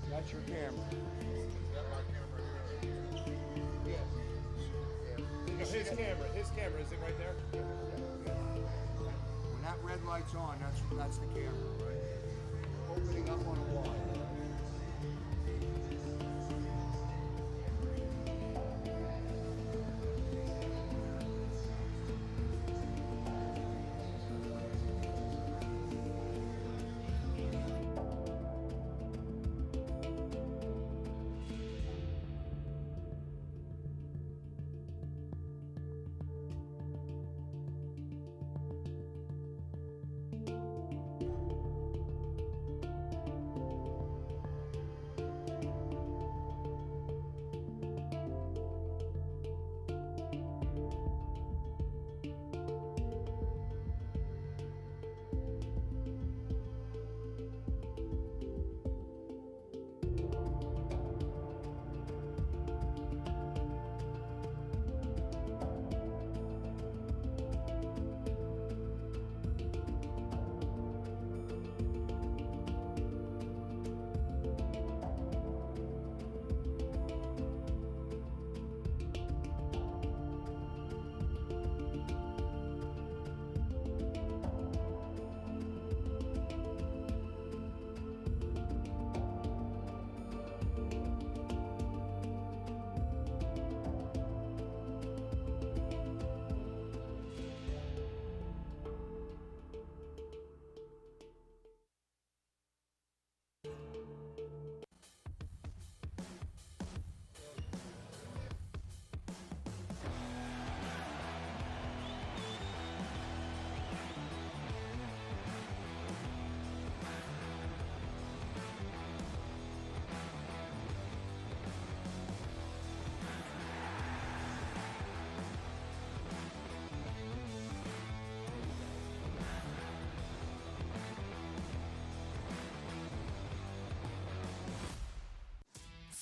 that's your camera. Is that my camera here? Yes. His camera, is it right there? When that red light's on, that's the camera, right? Opening up on a wall.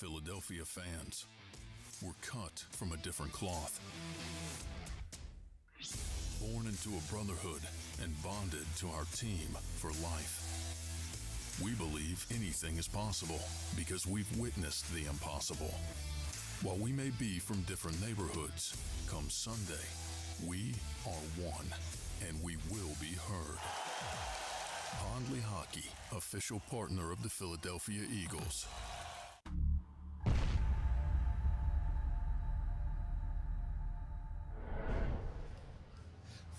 Philadelphia fans were cut from a different cloth. Born into a brotherhood and bonded to our team for life. We believe anything is possible because we've witnessed the impossible. While we may be from different neighborhoods, come Sunday, we are one, and we will be heard. Pondley Hockey, official partner of the Philadelphia Eagles.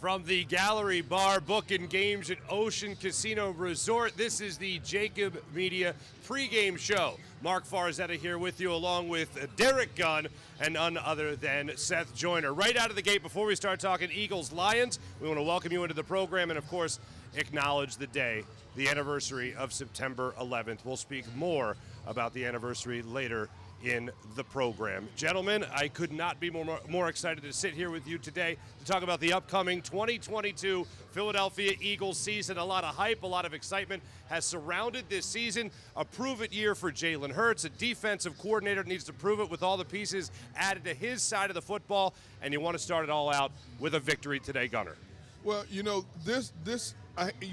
From the Gallery Bar, booking games at Ocean Casino Resort, this is the JAKIB Media pregame show. Marc Farzetta here with you, along with Derek Gunn and none other than Seth Joyner. Right out of the gate, before we start talking Eagles-Lions, we want to welcome you into the program and, of course, acknowledge the day, the anniversary of September 11th. We'll speak more about the anniversary later in the program. Gentlemen, I could not be more excited to sit here with you today to talk about the upcoming 2022 Philadelphia Eagles season. A lot of hype, a lot of excitement has surrounded this season. A prove-it year for Jalen Hurts. A defensive coordinator needs to prove it with all the pieces added to his side of the football, and you want to start it all out with a victory today, Gunner. Well, you know,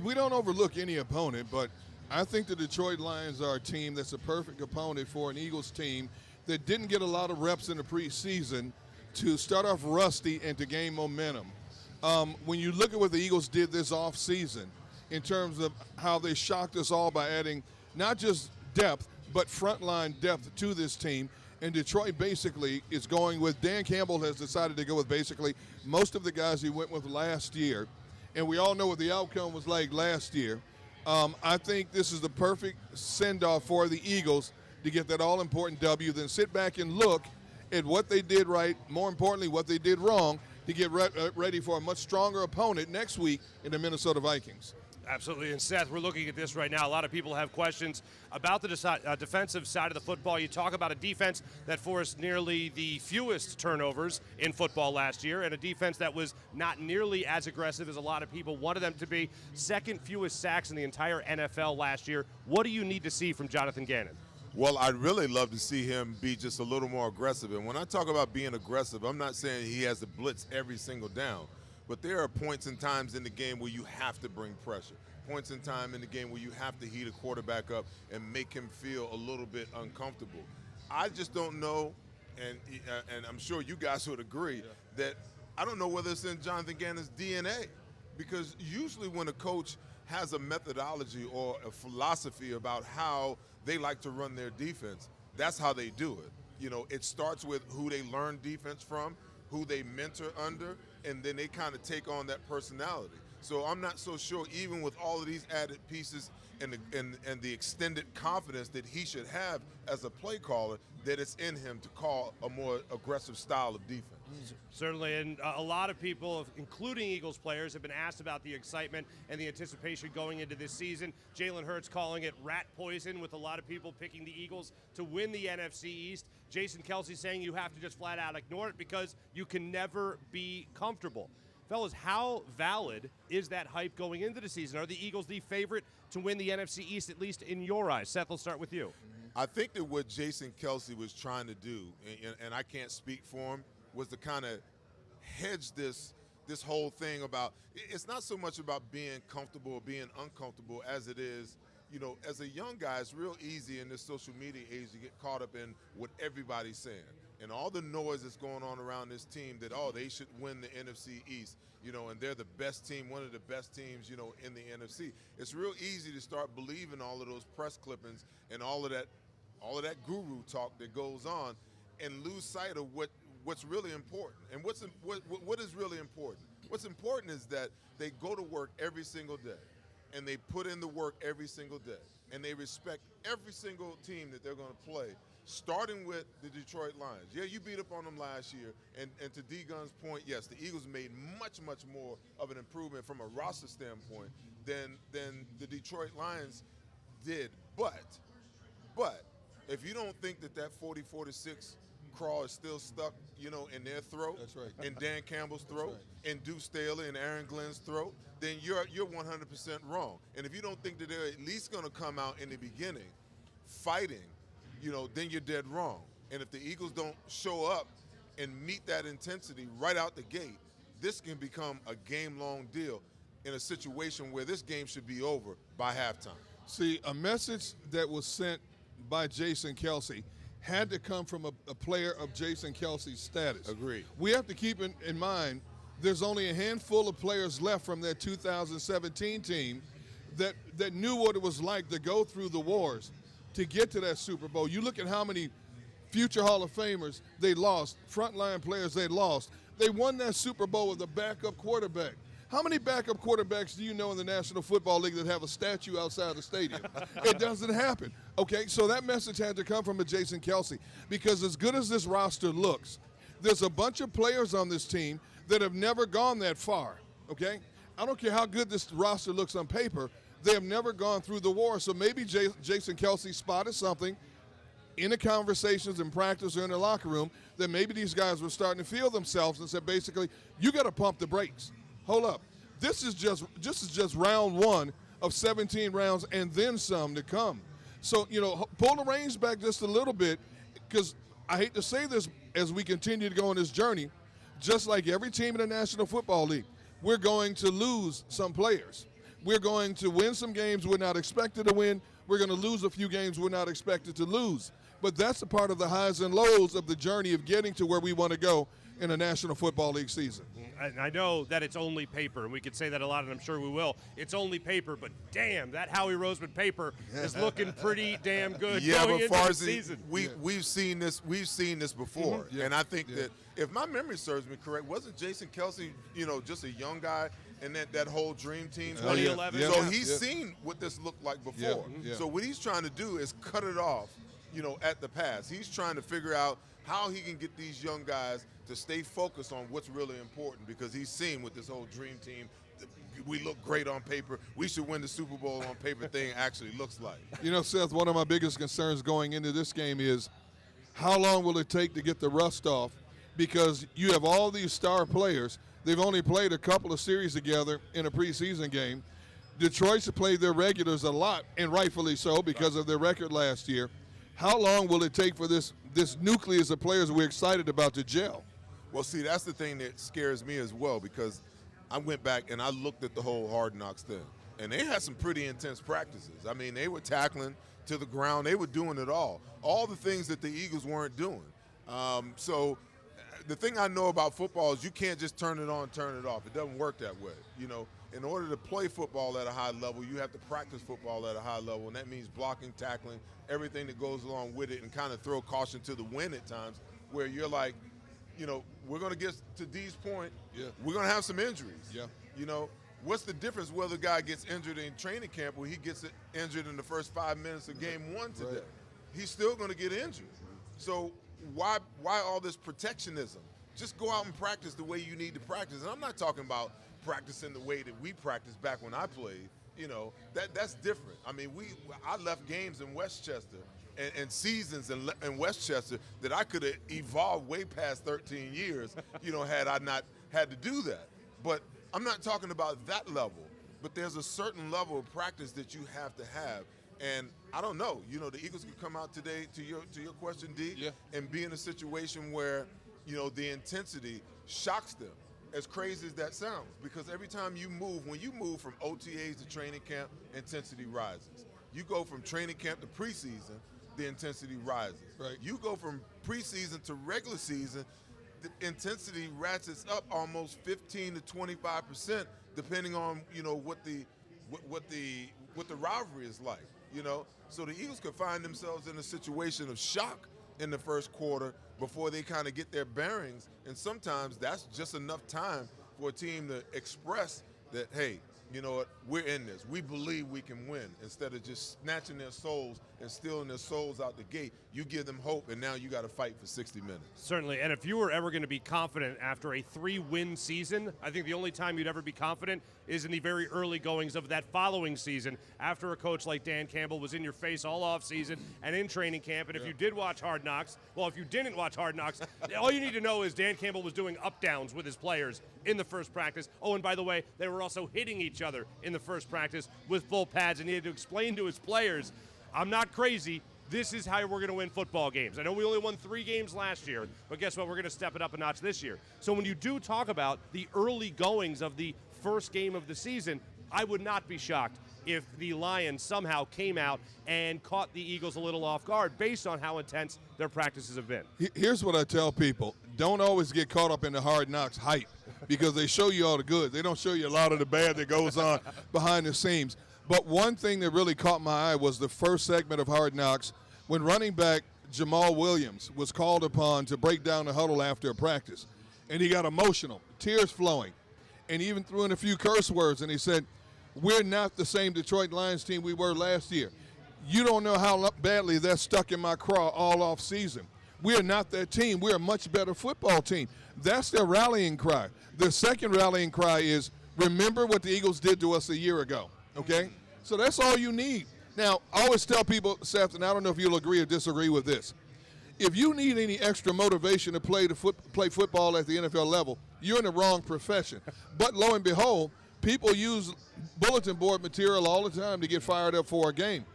we don't overlook any opponent, but I think the Detroit Lions are a team that's a perfect opponent for an Eagles team that didn't get a lot of reps in the preseason to start off rusty and to gain momentum. When you look at what the Eagles did this offseason in terms of how they shocked us all by adding not just depth, but frontline depth to this team, and Detroit basically is going with, Dan Campbell has decided to go with basically most of the guys he went with last year, and we all know what the outcome was like last year. I think this is the perfect send-off for the Eagles to get that all-important W, then sit back and look at what they did right, more importantly, what they did wrong, to get ready for a much stronger opponent next week in the Minnesota Vikings. Absolutely. And Seth, we're looking at this right now. A lot of people have questions about the defensive side of the football. You talk about a defense that forced nearly the fewest turnovers in football last year, and a defense that was not nearly as aggressive as a lot of people wanted them to be. Second fewest sacks in the entire NFL last year. What do you need to see from Jonathan Gannon? Well, I'd really love to see him be just a little more aggressive. And when I talk about being aggressive, I'm not saying he has to blitz every single down. But there are points and times in the game where you have to bring pressure. points in time in the game where you have to heat a quarterback up and make him feel a little bit uncomfortable. I just don't know, and I'm sure you guys would agree, that I don't know whether it's in Jonathan Gannon's DNA, because usually when a coach has a methodology or a philosophy about how they like to run their defense, that's how they do it. You know, it starts with who they learn defense from, who they mentor under, and then they kind of take on that personality. So I'm not so sure, even with all of these added pieces and the extended confidence that he should have as a play caller, that it's in him to call a more aggressive style of defense. Certainly, and a lot of people, including Eagles players, have been asked about the excitement and the anticipation going into this season. Jalen Hurts calling it rat poison, with a lot of people picking the Eagles to win the NFC East. Jason Kelce saying you have to just flat out ignore it because you can never be comfortable. Fellas, how valid is that hype going into the season? Are the Eagles the favorite to win the NFC East, at least in your eyes? Seth, we'll start with you. I think that what Jason Kelce was trying to do, and I can't speak for him, was to kind of hedge this whole thing about, it's not so much about being comfortable or being uncomfortable as it is, you know, as a young guy, it's real easy in this social media age to get caught up in what everybody's saying. And all the noise that's going on around this team that, oh, they should win the NFC East, you know, and they're the best team, one of the best teams, you know, in the NFC. It's real easy to start believing all of those press clippings and all of that guru talk that goes on and lose sight of what's really important. And what is really important? What's important is that they go to work every single day, and they put in the work every single day, and they respect every single team that they're going to play, starting with the Detroit Lions. Yeah, you beat up on them last year, and to D-Gun's point, yes, the Eagles made much, much more of an improvement from a roster standpoint than the Detroit Lions did. But if you don't think that 40-46 crawl is still stuck, you know, in their throat, that's right, in Dan Campbell's throat, right, in Deuce Staley and Aaron Glenn's throat, then you're 100% wrong. And if you don't think that they're at least going to come out in the beginning fighting, you know, then you're dead wrong. And if the Eagles don't show up and meet that intensity right out the gate, this can become a game-long deal in a situation where this game should be over by halftime. See, a message that was sent by Jason Kelce had to come from a player of Jason Kelce's status. Agreed. We have to keep in mind there's only a handful of players left from that 2017 team that knew what it was like to go through the wars to get to that Super Bowl. You look at how many future Hall of Famers they lost, frontline players they lost. They won that Super Bowl with a backup quarterback. How many backup quarterbacks do you know in the National Football League that have a statue outside the stadium? It doesn't happen. Okay, so that message had to come from a Jason Kelce, because as good as this roster looks, there's a bunch of players on this team that have never gone that far, okay? I don't care how good this roster looks on paper, they have never gone through the war. So maybe Jason Kelce spotted something in the conversations in practice or in the locker room that maybe these guys were starting to feel themselves and said, basically, you got to pump the brakes. Hold up. This is just round one of 17 rounds and then some to come. So, you know, pull the reins back just a little bit, because I hate to say this as we continue to go on this journey, just like every team in the National Football League, we're going to lose some players. We're going to win some games we're not expected to win. We're going to lose a few games we're not expected to lose. But that's a part of the highs and lows of the journey of getting to where we want to go in a National Football League season. And I know that it's only paper, and we could say that a lot, and I'm sure we will. It's only paper, but damn, that Howie Roseman paper is looking pretty damn good going into the season. We've seen this before, Mm-hmm. and I think that if my memory serves me correct, wasn't Jason Kelce, you know, just a young guy in that whole dream team? 2011. So he's seen what this looked like before. Yeah. So what he's trying to do is cut it off, you know, at the pass. He's trying to figure out how he can get these young guys to stay focused on what's really important, because he's seen with this whole dream team, we look great on paper, we should win the Super Bowl on paper thing actually looks like. You know, Seth, one of my biggest concerns going into this game is how long will it take to get the rust off, because you have all these star players. They've only played a couple of series together in a preseason game. Detroit's played their regulars a lot, and rightfully so, because of their record last year. How long will it take for this nucleus of players we're excited about to gel? Well, see, that's the thing that scares me as well, because I went back and I looked at the whole Hard Knocks thing. and they had some pretty intense practices. I mean, they were tackling to the ground. They were doing it all the things that the Eagles weren't doing. So the thing I know about football is you can't just turn it on, turn it off. It doesn't work that way. You know, in order to play football at a high level, you have to practice football at a high level, and that means blocking, tackling, everything that goes along with it, and kind of throw caution to the wind at times where you're like, you know, we're going to get to D's point. Yeah. We're going to have some injuries. Yeah. You know, what's the difference whether a guy gets injured in training camp or he gets injured in the first 5 minutes of game one today? Right. He's still going to get injured. So why all this protectionism? Just go out and practice the way you need to practice. And I'm not talking about practicing the way that we practiced back when I played. You know, that's different. I mean, I left games in Westchester and seasons in Westchester that I could have evolved way past 13 years, you know, had I not had to do that. But I'm not talking about that level. But there's a certain level of practice that you have to have. And I don't know, you know, the Eagles could come out today, to your question, D, yeah, and be in a situation where, you know, the intensity shocks them, as crazy as that sounds. Because every time you move, when you move from OTAs to training camp, intensity rises. You go from training camp to preseason, the intensity rises. Right. You go from preseason to regular season, the intensity ratchets up almost 15 to 25%, depending on, you know, what the rivalry is like. You know, so the Eagles could find themselves in a situation of shock in the first quarter before they kind of get their bearings, and sometimes that's just enough time for a team to express that, hey, you know what, we're in this. We believe we can win. Instead of just snatching their souls and stealing their souls out the gate, you give them hope, and now you got to fight for 60 minutes. Certainly, and if you were ever going to be confident after a 3-win season, I think the only time you'd ever be confident is in the very early goings of that following season, after a coach like Dan Campbell was in your face all offseason and in training camp. And if you did watch Hard Knocks, well, if you didn't watch Hard Knocks, all you need to know is Dan Campbell was doing up-downs with his players in the first practice. Oh, and by the way, they were also hitting each other in the first practice with full pads, and he had to explain to his players, I'm not crazy. This is how we're going to win football games. I know we only won 3 games last year, but guess what? We're going to step it up a notch this year. So when you do talk about the early goings of the first game of the season, I would not be shocked if the Lions somehow came out and caught the Eagles a little off guard based on how intense their practices have been. Here's what I tell people. Don't always get caught up in the Hard Knocks hype, because they show you all the good. They don't show you a lot of the bad that goes on behind the scenes. But one thing that really caught my eye was the first segment of Hard Knocks when running back Jamal Williams was called upon to break down the huddle after a practice. And he got emotional, tears flowing, and even threw in a few curse words. And he said, we're not the same Detroit Lions team we were last year. You don't know how badly that's stuck in my craw all off season. We're not that team. We're a much better football team. That's their rallying cry. The second rallying cry is, remember what the Eagles did to us a year ago, okay? So that's all you need. Now, I always tell people, Seth, and I don't know if you'll agree or disagree with this, if you need any extra motivation to play football at the NFL level, you're in the wrong profession. But lo and behold, people use bulletin board material all the time to get fired up for a game.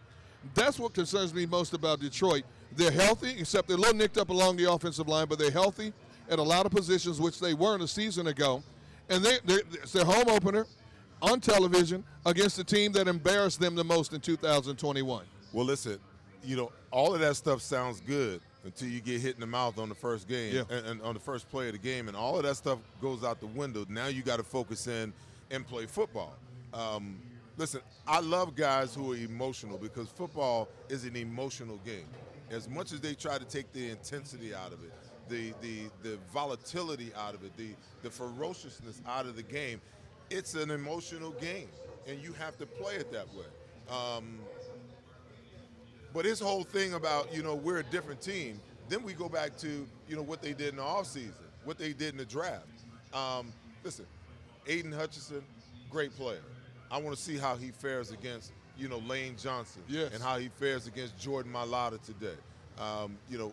That's what concerns me most about Detroit. They're healthy, except they're a little nicked up along the offensive line, but they're healthy at a lot of positions, which they weren't a season ago. And it's their home opener on television against the team that embarrassed them the most in 2021. Well, listen, you know, all of that stuff sounds good until you get hit in the mouth on the first game and on the first play of the game, and all of that stuff goes out the window. Now you got to focus in and play football. Listen, I love guys who are emotional, because football is an emotional game. As much as they try to take the intensity out of it, the volatility out of it, the ferociousness out of the game, it's an emotional game, and you have to play it that way. But his whole thing about, you know, we're a different team, then we go back to, you know, what they did in the offseason, what they did in the draft. Listen, Aiden Hutchinson, great player. I want to see how he fares against, you know, Lane Johnson, and how he fares against Jordan Mailata today. You know,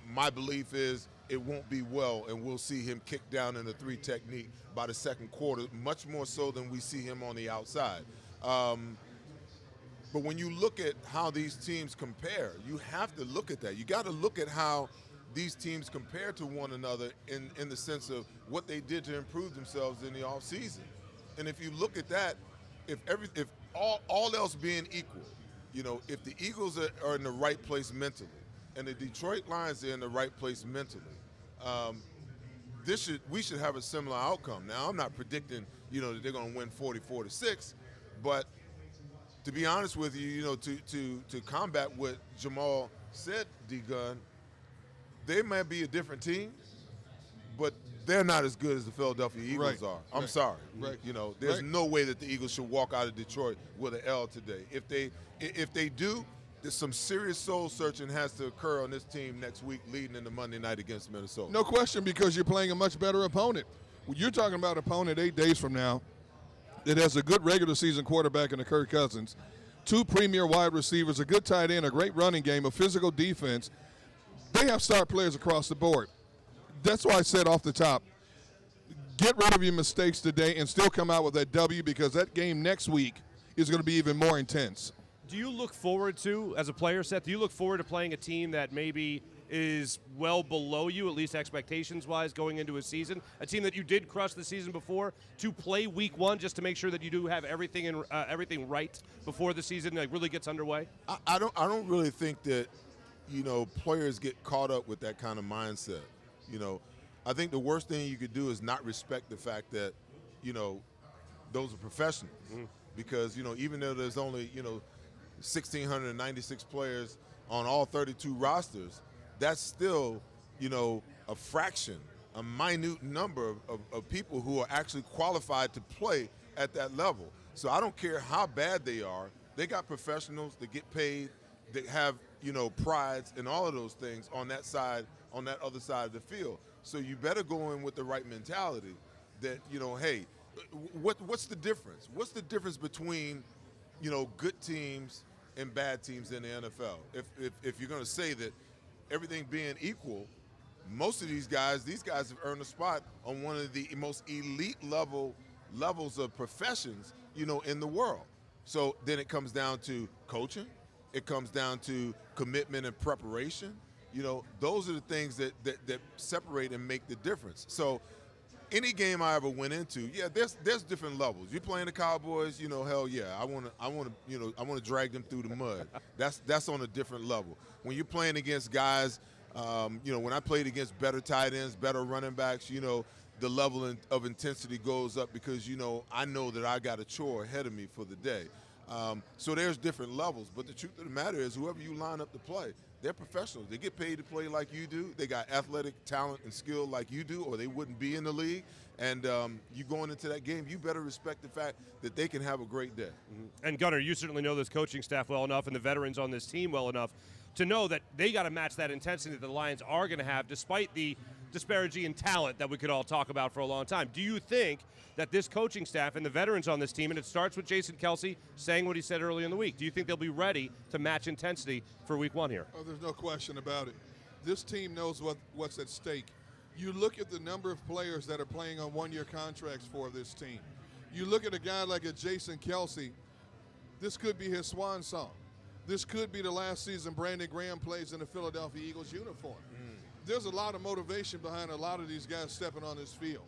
my belief is it won't be well, and we'll see him kick down in the 3 technique by the second quarter, much more so than we see him on the outside. But when you look at how these teams compare, you have to look at that. You got to look at how these teams compare to one another in the sense of what they did to improve themselves in the offseason. And if you look at that, if all else being equal, you know, if the Eagles are in the right place mentally and the Detroit Lions are in the right place mentally, we should have a similar outcome. Now, I'm not predicting, you know, that they're going to win 44-6, but to be honest with you, you know, to combat what Jamal said, D-Gun, they might be a different team, but they're not as good as the Philadelphia Eagles are. I'm sorry. Right. You know, there's no way that the Eagles should walk out of Detroit with an L today. If they do, there's some serious soul searching has to occur on this team next week leading into Monday night against Minnesota. No question, because you're playing a much better opponent. You're talking about an opponent 8 days from now that has a good regular season quarterback in the Kirk Cousins, 2 premier wide receivers, a good tight end, a great running game, a physical defense. They have star players across the board. That's why I said off the top, get rid of your mistakes today and still come out with that W, because that game next week is going to be even more intense. Do you look forward to, as a player, Seth, do you look forward to playing a team that maybe is well below you, at least expectations-wise, going into a season? A team that you did crush the season before, to play week 1 just to make sure that you do have everything right before the season really gets underway? I don't really think that, you know, players get caught up with that kind of mindset. You know, I think the worst thing you could do is not respect the fact that, you know, those are professionals. Because, you know, even though there's only, you know, 1,696 players on all 32 rosters, that's still, you know, a fraction, a minute number of people who are actually qualified to play at that level. So I don't care how bad they are. They got professionals that get paid, that have, you know, prides and all of those things on that side, on that other side of the field. So you better go in with the right mentality that, you know, hey, what's the difference? What's the difference between, you know, good teams and bad teams in the NFL? If you're going to say that everything being equal, most of these guys have earned a spot on one of the most elite levels of professions, you know, in the world. So then it comes down to coaching. It comes down to commitment and preparation. You know, those are the things that separate and make the difference. So any game I ever went into, yeah, there's different levels. You're playing the Cowboys, you know, hell yeah, I want to drag them through the mud. That's on a different level. When you're playing against guys, you know, when I played against better tight ends, better running backs, you know, the level of intensity goes up because, you know, I know that I got a chore ahead of me for the day. So there's different levels, but the truth of the matter is whoever you line up to play, they're professionals. They get paid to play like you do. They got athletic talent and skill like you do, or they wouldn't be in the league. And you going into that game, you better respect the fact that they can have a great day. And Gunnar, you certainly know this coaching staff well enough and the veterans on this team well enough to know that they got to match that intensity that the Lions are going to have, despite the disparity in talent that we could all talk about for a long time. Do you think that this coaching staff and the veterans on this team, and it starts with Jason Kelce saying what he said earlier in the week, do you think they'll be ready to match intensity for week 1 here? Oh, there's no question about it. This team knows what's at stake. You look at the number of players that are playing on one-year contracts for this team. You look at a guy like a Jason Kelce, this could be his swan song. This could be the last season Brandon Graham plays in the Philadelphia Eagles uniform. There's a lot of motivation behind a lot of these guys stepping on this field.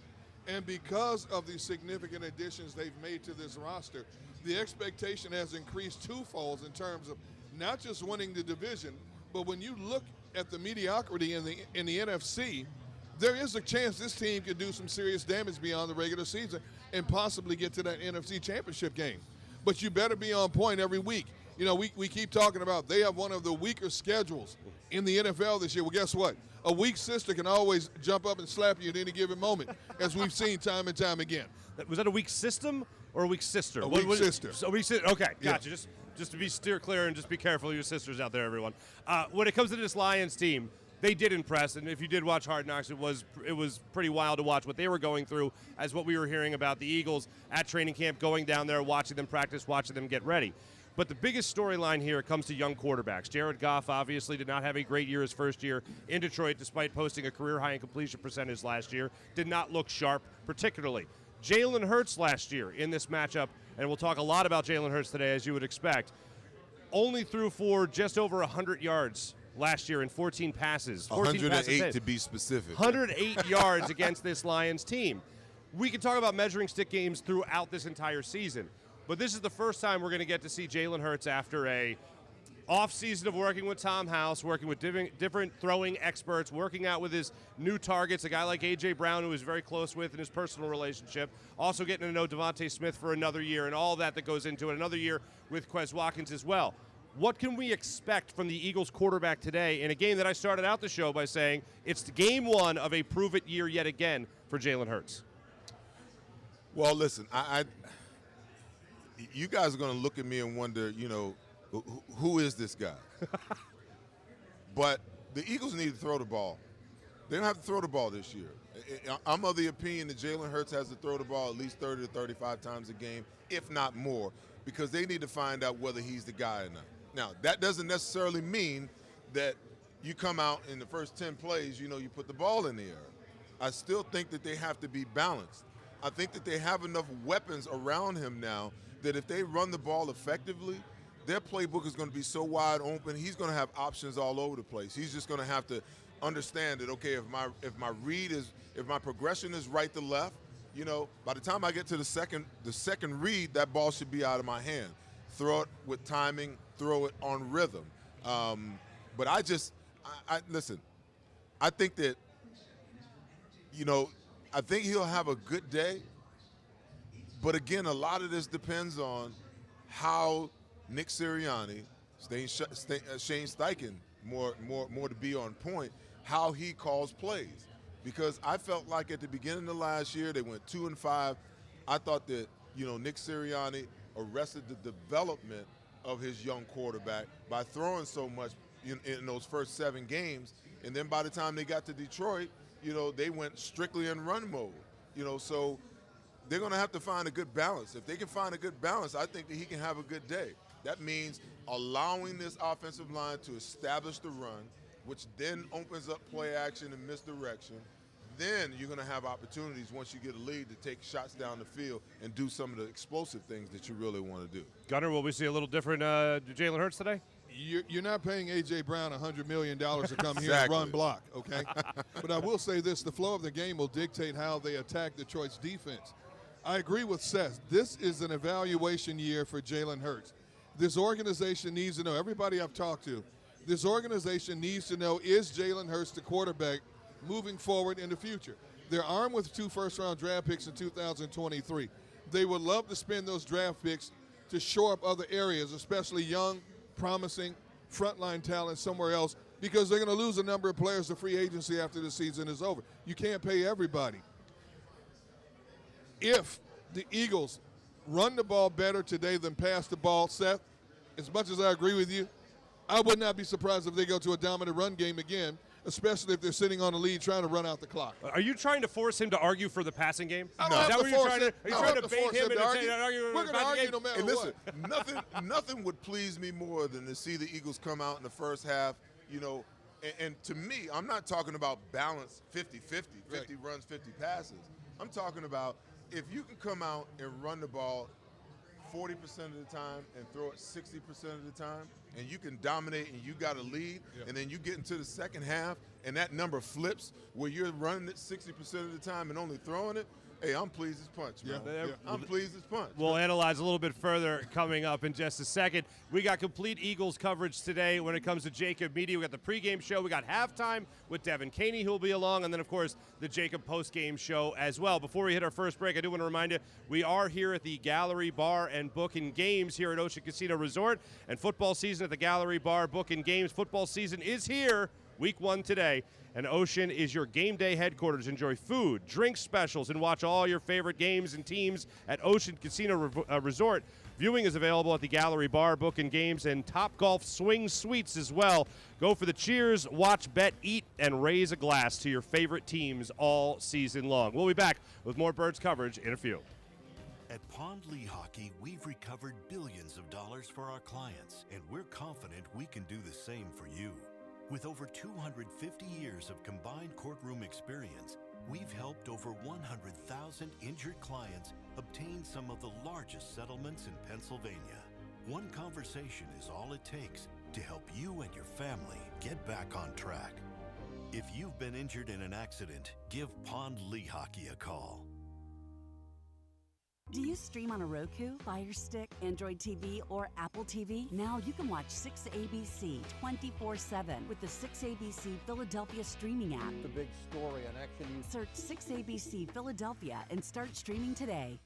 And because of the significant additions they've made to this roster, the expectation has increased twofold in terms of not just winning the division, but when you look at the mediocrity in the NFC, there is a chance this team could do some serious damage beyond the regular season and possibly get to that NFC championship game. But you better be on point every week. You know, we keep talking about they have one of the weaker schedules in the NFL this year. Well, guess what? A weak sister can always jump up and slap you at any given moment, as we've seen time and time again. Was that a weak system or a weak sister? A weak sister. A weak sister. Okay, gotcha. Yeah. Just to be steer clear and just be careful of your sisters out there, everyone. When it comes to this Lions team, they did impress, and if you did watch Hard Knocks, it was pretty wild to watch what they were going through as what we were hearing about the Eagles at training camp, going down there, watching them practice, watching them get ready. But the biggest storyline here comes to young quarterbacks. Jared Goff obviously did not have a great year his first year in Detroit, despite posting a career-high in completion percentage last year. Did not look sharp, particularly. Jalen Hurts last year in this matchup, and we'll talk a lot about Jalen Hurts today, as you would expect, only threw for just over 100 yards last year in 14 passes. 108 to be specific. 108 yards against this Lions team. We can talk about measuring stick games throughout this entire season. but this is the first time we're going to get to see Jalen Hurts after a off-season of working with Tom House, working with different throwing experts, working out with his new targets, a guy like A.J. Brown, who he's very close with in his personal relationship, also getting to know Devontae Smith for another year and all that goes into it, another year with Quez Watkins as well. What can we expect from the Eagles quarterback today in a game that I started out the show by saying it's the game one of a prove-it year yet again for Jalen Hurts? Well, listen, you guys are going to look at me and wonder, who is this guy? But the Eagles need to throw the ball. They don't have to throw the ball this year. I'm of the opinion that Jalen Hurts has to throw the ball at least 30 to 35 times a game, if not more, because they need to find out whether he's the guy or not. Now, that doesn't necessarily mean that you come out in the first 10 plays, you put the ball in the air. I still think that they have to be balanced. I think that they have enough weapons around him now that if they run the ball effectively, their playbook is going to be so wide open, he's going to have options all over the place. He's just going to have to understand that, okay, if my progression is right to left, by the time I get to the second read, that ball should be out of my hand. Throw it with timing, throw it on rhythm. But listen, I think that, I think he'll have a good day. But again, a lot of this depends on how Nick Sirianni, Shane Steichen, more to be on point, how he calls plays. Because I felt like at the beginning of last year, they went 2-5. I thought that, Nick Sirianni arrested the development of his young quarterback by throwing so much in those first 7 games. And then by the time they got to Detroit, they went strictly in run mode. So they're going to have to find a good balance. If they can find a good balance, I think that he can have a good day. That means allowing this offensive line to establish the run, which then opens up play action and misdirection. Then you're going to have opportunities once you get a lead to take shots down the field and do some of the explosive things that you really want to do. Gunnar, will we see a little different Jalen Hurts today? You're not paying A.J. Brown $100 million to come here and run block, okay? But I will say this, the flow of the game will dictate how they attack Detroit's defense. I agree with Seth. This is an evaluation year for Jalen Hurts. This organization needs to know, everybody I've talked to, this organization needs to know, is Jalen Hurts the quarterback moving forward in the future? They're armed with 2 first-round draft picks in 2023. They would love to spend those draft picks to shore up other areas, especially young, promising frontline talent somewhere else, because they're going to lose a number of players to free agency after the season is over. You can't pay everybody. If the Eagles run the ball better today than pass the ball, Seth, as much as I agree with you, I would not be surprised if they go to a dominant run game again, especially if they're sitting on the lead trying to run out the clock. Are you trying to force him to argue for the passing game? No. Is that what you're trying to? Are you trying to bait him into saying argue We're for the going to passing argue game? no matter And listen, what. nothing would please me more than to see the Eagles come out in the first half, and to me, I'm not talking about balance 50-50, 50 runs, 50 passes. I'm talking about if you can come out and run the ball 40% of the time and throw it 60% of the time, and you can dominate and you got a lead, and then you get into the second half and that number flips where you're running it 60% of the time and only throwing it, hey, I'm pleased as punch, man. I'm pleased as punch. We'll analyze a little bit further coming up in just a second. We got complete Eagles coverage today when it comes to JAKIB Media. We got the pregame show. We got halftime with Devin Caney, who will be along, and then, of course, the JAKIB postgame show as well. Before we hit our first break, I do want to remind you, we are here at the Gallery Bar and Book and Games here at Ocean Casino Resort, and football season at the Gallery Bar, Book and Games. Football season is here. Week 1 today, and Ocean is your game day headquarters. Enjoy food, drink specials, and watch all your favorite games and teams at Ocean Casino Resort. Viewing is available at the Gallery Bar, Book and Games, and Top Golf Swing Suites as well. Go for the cheers, watch, bet, eat, and raise a glass to your favorite teams all season long. We'll be back with more Birds coverage in a few. At Pond Lehocky, we've recovered billions of dollars for our clients, and we're confident we can do the same for you. With over 250 years of combined courtroom experience, we've helped over 100,000 injured clients obtain some of the largest settlements in Pennsylvania. One conversation is all it takes to help you and your family get back on track. If you've been injured in an accident, give Pond Lehocky a call. Do you stream on a Roku, Fire Stick, Android TV, or Apple TV? Now you can watch 6ABC 24/7 with the 6ABC Philadelphia streaming app. The big story on Action. Search 6ABC Philadelphia and start streaming today.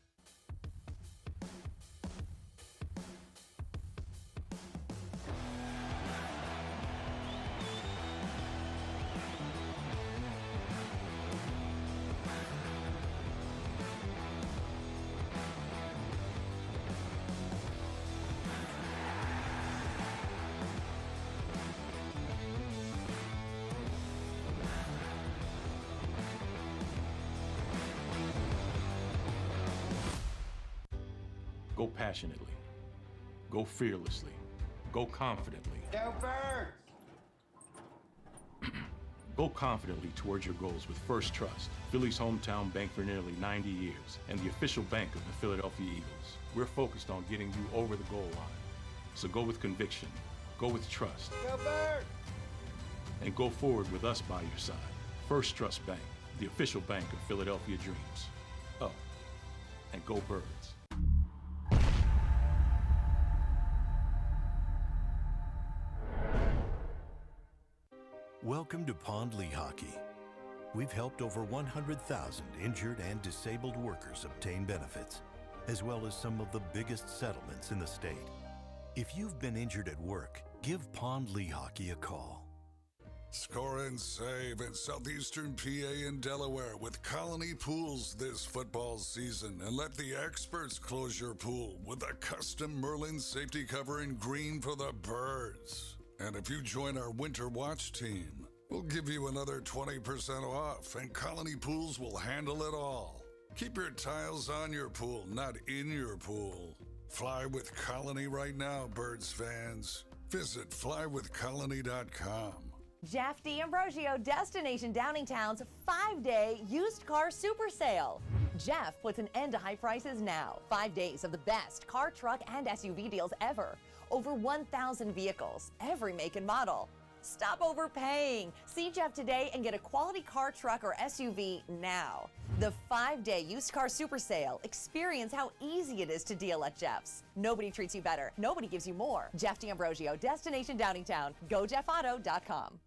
Go passionately. Go fearlessly. Go confidently. Go Birds! Go confidently towards your goals with First Trust, Philly's hometown bank for nearly 90 years, and the official bank of the Philadelphia Eagles. We're focused on getting you over the goal line. So go with conviction, go with trust, Go Birds! and go forward with us by your side. First Trust Bank, the official bank of Philadelphia dreams. Up, and go Birds. Welcome to Pond Lee Hockey. We've helped over 100,000 injured and disabled workers obtain benefits, as well as some of the biggest settlements in the state. If you've been injured at work, give Pond Lee Hockey a call. Score and save in southeastern PA and Delaware with Colony Pools this football season, and let the experts close your pool with a custom Merlin safety cover in green for the birds. And if you join our Winter Watch team, we'll give you another 20% off, and Colony Pools will handle it all. Keep your tiles on your pool, not in your pool. Fly with Colony right now, Birds fans. Visit flywithcolony.com. Jeff D'Ambrosio, Destination Downingtown's 5-day used car super sale. Jeff puts an end to high prices now. 5 days of the best car, truck, and SUV deals ever. Over 1,000 vehicles, every make and model. Stop overpaying. See Jeff today and get a quality car, truck, or SUV now. The 5-day used car super sale. Experience how easy it is to deal at Jeff's. Nobody treats you better. Nobody gives you more. Jeff D'Ambrosio, Destination Downingtown. GoJeffAuto.com.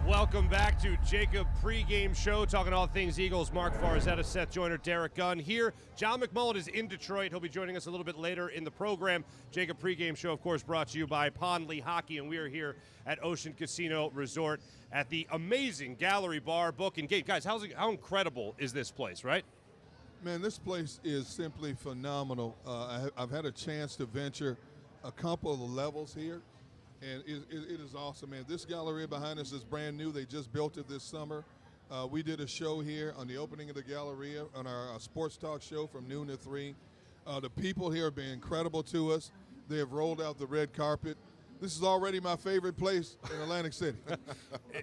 Welcome back to JAKIB Pregame Show, talking all things Eagles. Marc, Farzetta, Seth Joyner, Derek Gunn here. John McMullen is in Detroit. He'll be joining us a little bit later in the program. JAKIB Pregame Show, of course, brought to you by Pond Lee Hockey, and we are here at Ocean Casino Resort at the amazing Gallery Bar, Book and Gate. Guys, how incredible is this place, right? Man, this place is simply phenomenal. I've had a chance to venture a couple of the levels here, and it is awesome, man. This gallery behind us is brand new. They just built it this summer. We did a show here on the opening of the Galleria on our sports talk show from noon to 3. The people here have been incredible to us. They have rolled out the red carpet. This is already my favorite place in Atlantic City.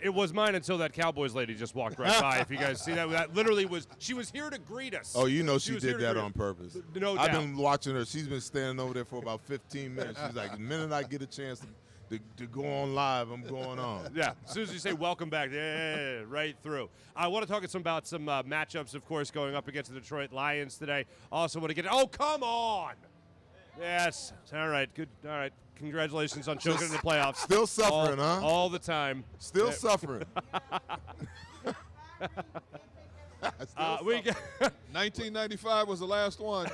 It was mine until that Cowboys lady just walked right by. If you guys see that, that literally was, she was here to greet us. Oh, you know she did that on purpose. No I've doubt. been watching her. She's been standing over there for about 15 minutes. She's like, the minute I get a chance to go on live, I'm going on. Yeah, as soon as you say welcome back, yeah, right through. I want to talk about some matchups, of course, going up against the Detroit Lions today. Also want to get, oh, come on. Yes, all right, good, all right. Congratulations on choking in the playoffs. Still suffering, huh? All the time. Still suffering. We 1995 was the last one.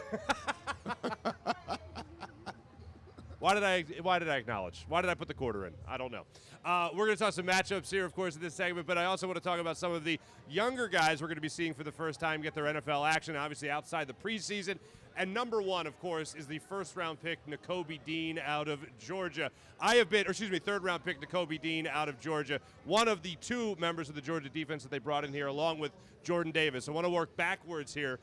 Why did I acknowledge? Why did I put the quarter in? I don't know. We're going to talk some matchups here, of course, in this segment, but I also want to talk about some of the younger guys we're going to be seeing for the first time get their NFL action, obviously outside the preseason. And number one, of course, is the first-round pick, Nakobe Dean out of Georgia. Third-round pick, Nakobe Dean out of Georgia, one of the two members of the Georgia defense that they brought in here, along with Jordan Davis. I want to work backwards here.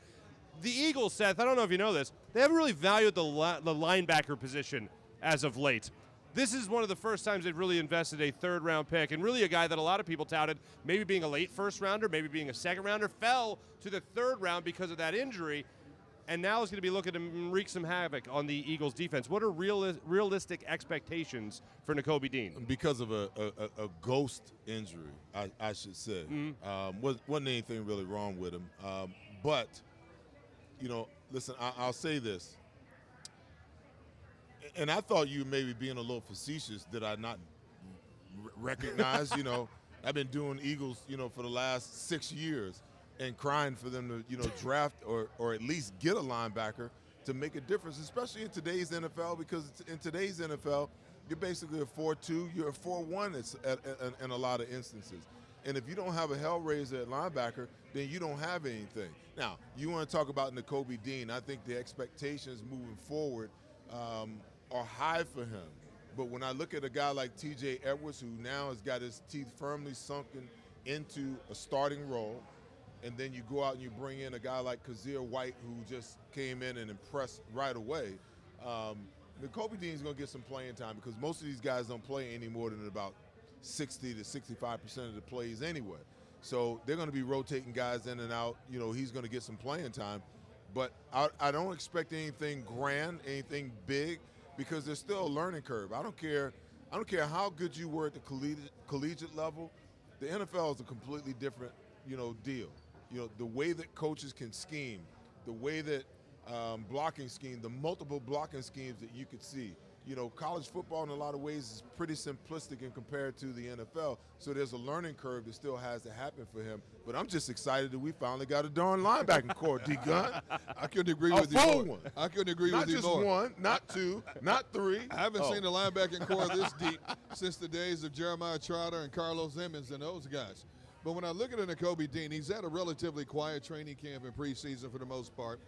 The Eagles, Seth, I don't know if you know this, they haven't really valued the linebacker position as of late. This is one of the first times they've really invested a third-round pick, and really a guy that a lot of people touted maybe being a late first-rounder, maybe being a second-rounder, fell to the third round because of that injury, and now is going to be looking to wreak some havoc on the Eagles' defense. What are realistic expectations for Nakobe Dean? Because of a ghost injury, I should say. Wasn't anything really wrong with him. But, listen, I'll say this. And I thought you maybe being a little facetious. Did I not recognize? I've been doing Eagles, for the last 6 years and crying for them to, draft or at least get a linebacker to make a difference, especially in today's NFL, because in today's NFL, you're basically a 4-2, you're a 4-1 in a lot of instances. And if you don't have a hellraiser at linebacker, then you don't have anything. Now, you want to talk about Nakobe Dean. I think the expectations moving forward are high for him. But when I look at a guy like T.J. Edwards, who now has got his teeth firmly sunken into a starting role, and then you go out and you bring in a guy like Kazir White, who just came in and impressed right away, Nakobe Dean's going to get some playing time, because most of these guys don't play any more than about 60 to 65% of the plays anyway. So they're going to be rotating guys in and out. He's going to get some playing time. But I don't expect anything grand, anything big, because there's still a learning curve. I don't care how good you were at the collegiate level. The NFL is a completely different, deal. The way that coaches can scheme, the way that blocking scheme, the multiple blocking schemes that you could see. College football in a lot of ways is pretty simplistic in compared to the NFL. So there's a learning curve that still has to happen for him. But I'm just excited that we finally got a darn linebacking core, D-Gun. I couldn't agree with you more. One. I couldn't agree with you more. Not just one, not two, not three. I haven't seen the linebacking core this deep since the days of Jeremiah Trotter and Carlos Emmons and those guys. But when I look at Nakobe Dean, he's had a relatively quiet training camp in preseason for the most part.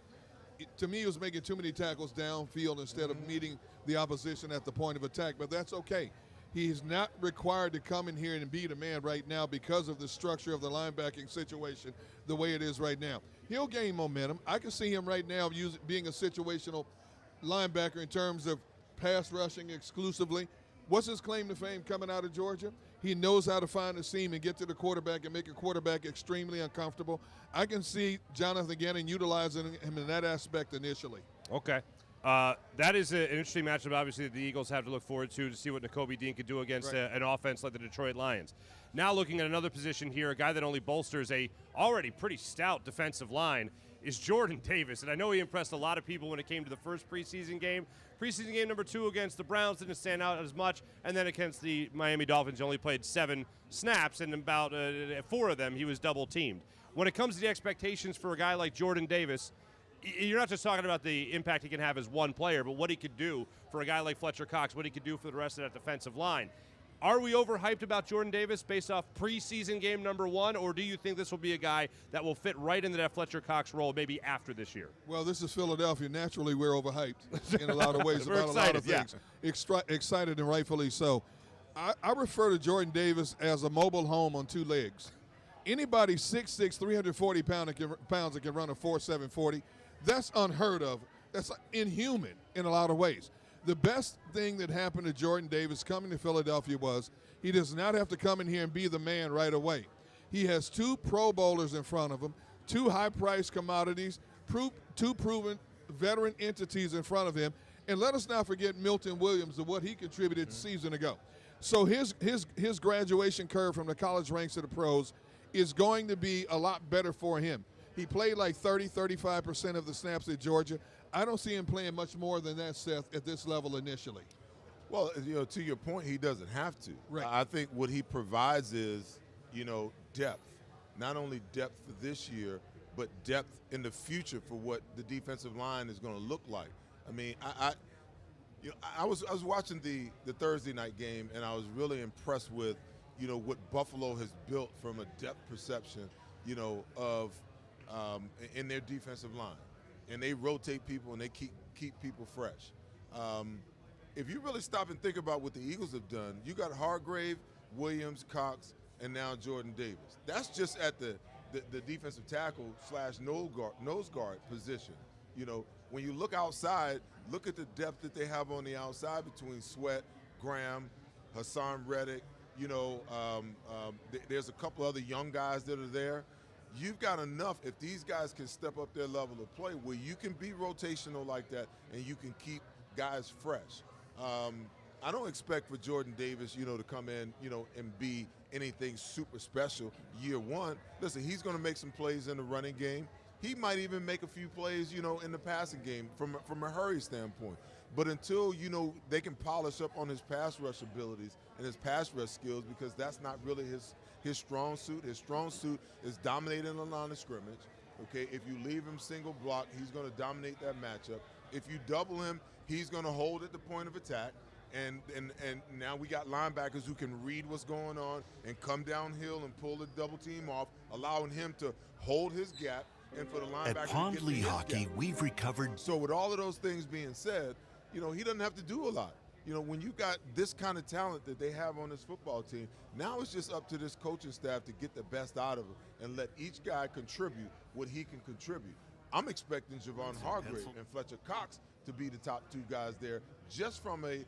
To me, he was making too many tackles downfield instead of meeting the opposition at the point of attack, but that's okay. He's not required to come in here and be the man right now because of the structure of the linebacking situation the way it is right now. He'll gain momentum. I can see him right now being a situational linebacker in terms of pass rushing exclusively. What's his claim to fame coming out of Georgia? He knows how to find a seam and get to the quarterback and make a quarterback extremely uncomfortable. I can see Jonathan Gannon utilizing him in that aspect initially. Okay. That is an interesting matchup, obviously, that the Eagles have to look forward to see what Nakobe Dean could do against an offense like the Detroit Lions. Now looking at another position here, a guy that only bolsters a already pretty stout defensive line is Jordan Davis. And I know he impressed a lot of people when it came to the first preseason game. Preseason game number 2 against the Browns didn't stand out as much, and then against the Miami Dolphins, he only played 7 snaps, and about 4 of them he was double-teamed. When it comes to the expectations for a guy like Jordan Davis, you're not just talking about the impact he can have as one player, but what he could do for a guy like Fletcher Cox, what he could do for the rest of that defensive line. Are we overhyped about Jordan Davis based off preseason game number 1, or do you think this will be a guy that will fit right into that Fletcher Cox role maybe after this year? Well, this is Philadelphia. Naturally, we're overhyped in a lot of ways about excited, a lot of things. Excited and rightfully so. I refer to Jordan Davis as a mobile home on 2 legs. Anybody 6'6", 340 pounds that can run a 4.7 40, that's unheard of. That's inhuman in a lot of ways. The best thing that happened to Jordan Davis coming to Philadelphia was he does not have to come in here and be the man right away. He has 2 Pro Bowlers in front of him, 2 high-priced commodities, 2 proven veteran entities in front of him, and let us not forget Milton Williams and what he contributed a season ago. So his graduation curve from the college ranks to the pros is going to be a lot better for him. He played like 35% of the snaps at Georgia. I don't see him playing much more than that, Seth, at this level initially. Well, to your point, he doesn't have to. Right. I think what he provides is, depth. Not only depth for this year, but depth in the future for what the defensive line is going to look like. I mean, You know, I was watching the Thursday night game, and I was really impressed with, you know, what Buffalo has built from a depth perception, you know, of in their defensive line, and they rotate people and they keep people fresh. If you really stop and think about what the Eagles have done, you got Hargrave, Williams, Cox, and now Jordan Davis. That's just at the defensive tackle / nose guard position. You know, when you look outside, look at the depth that they have on the outside between Sweat, Graham, Hassan Reddick. You know, there's a couple other young guys that are there. You've got enough, if these guys can step up their level of play, where you can be rotational like that and you can keep guys fresh. I don't expect for Jordan Davis, you know, to come in, you know, and be anything super special year one. Listen, he's going to make some plays in the running game. He might even make a few plays, you know, in the passing game from a hurry standpoint. But until, you know, they can polish up on his pass rush abilities and his pass rush skills, because that's not really his strong suit. His strong suit is dominating the line of scrimmage. Okay, if you leave him single block, he's going to dominate that matchup. If you double him, he's going to hold at the point of attack. And now we got linebackers who can read what's going on and come downhill and pull the double team off, allowing him to hold his gap and for the linebacker At Pond to Lee get Hockey, we've recovered. So with all of those things being said, you know, he doesn't have to do a lot. You know, when you got this kind of talent that they have on this football team, now it's just up to this coaching staff to get the best out of him and let each guy contribute what he can contribute. I'm expecting Javon Hargrave and Fletcher Cox to be the top two guys there, just from a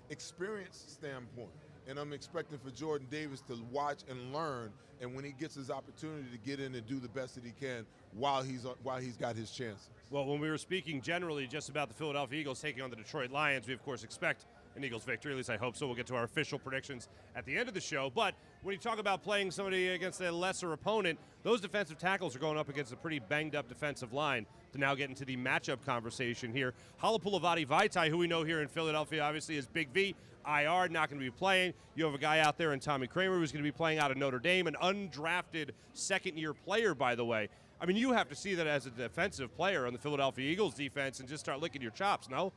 experience standpoint. And I'm expecting for Jordan Davis to watch and learn, and when he gets his opportunity to get in and do the best that he can while he's got his chances. Well, when we were speaking generally just about the Philadelphia Eagles taking on the Detroit Lions, we of course expect an Eagles victory, at least I hope so. We'll get to our official predictions at the end of the show. But when you talk about playing somebody against a lesser opponent, those defensive tackles are going up against a pretty banged-up defensive line to now get into the matchup conversation here. Halapulavati Vaitai, who we know here in Philadelphia, obviously is Big V, IR, not going to be playing. You have a guy out there in Tommy Kramer who's going to be playing out of Notre Dame, an undrafted second-year player, by the way. I mean, you have to see that as a defensive player on the Philadelphia Eagles defense and just start licking your chops, no?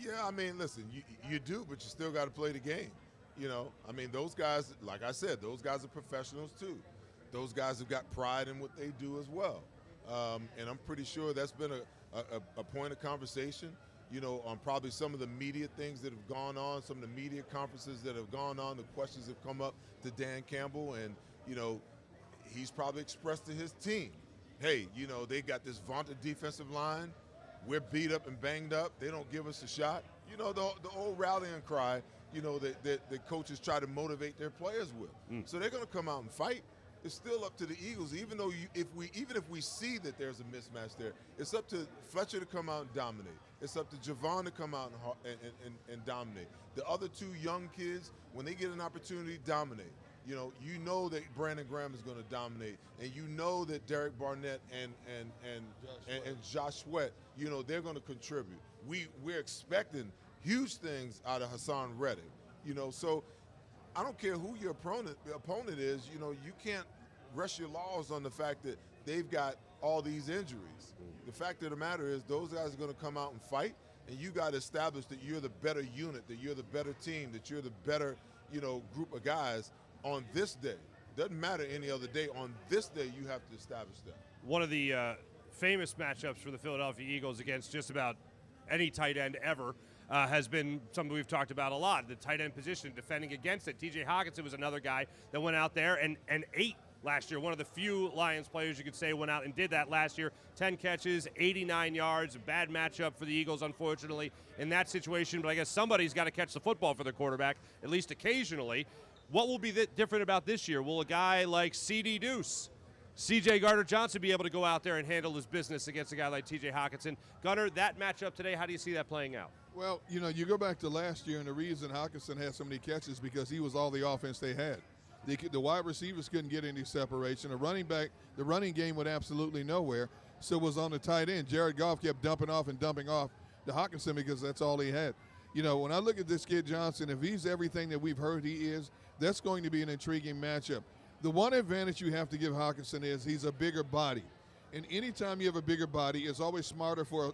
Yeah, I mean, listen, you do, but you still got to play the game. You know, I mean, those guys, like I said, those guys are professionals too. Those guys have got pride in what they do as well. And I'm pretty sure that's been a point of conversation, you know, on probably some of the media things that have gone on, some of the media conferences that have gone on, the questions have come up to Dan Campbell, and, you know, he's probably expressed to his team, hey, you know, they got this vaunted defensive line. We're beat up and banged up. They don't give us a shot. You know, the old rallying cry, you know, that coaches try to motivate their players with. So they're going to come out and fight. It's still up to the Eagles, even if we see that there's a mismatch there, it's up to Fletcher to come out and dominate. It's up to Javon to come out and dominate. The other two young kids, when they get an opportunity, dominate. You know that Brandon Graham is going to dominate, and you know that Derek Barnett and Josh Sweat, you know, they're going to contribute. We're expecting huge things out of Hassan Reddick, you know. So I don't care who your opponent is, you know, you can't rest your laurels on the fact that they've got all these injuries. The fact of the matter is those guys are going to come out and fight, and you got to establish that you're the better unit, that you're the better team, that you're the better, you know, group of guys. On this day, doesn't matter any other day, on this day you have to establish that. One of the famous matchups for the Philadelphia Eagles against just about any tight end ever has been something we've talked about a lot, the tight end position, defending against it. TJ Hockenson was another guy that went out there and ate last year. One of the few Lions players you could say went out and did that last year. 10 catches, 89 yards, a bad matchup for the Eagles, unfortunately, in that situation. But I guess somebody's got to catch the football for their quarterback, at least occasionally. What will be different about this year? Will a guy like C.D. Deuce, C.J. Gardner-Johnson be able to go out there and handle his business against a guy like T.J. Hockenson? Gunnar, that matchup today, how do you see that playing out? Well, you know, you go back to last year, and the reason Hockenson had so many catches because he was all the offense they had. The wide receivers couldn't get any separation. The running game went absolutely nowhere, so it was on the tight end. Jared Goff kept dumping off to Hockenson because that's all he had. You know, when I look at this kid Johnson, if he's everything that we've heard he is, that's going to be an intriguing matchup. The one advantage you have to give Hockenson is he's a bigger body. And anytime you have a bigger body, it's always smarter for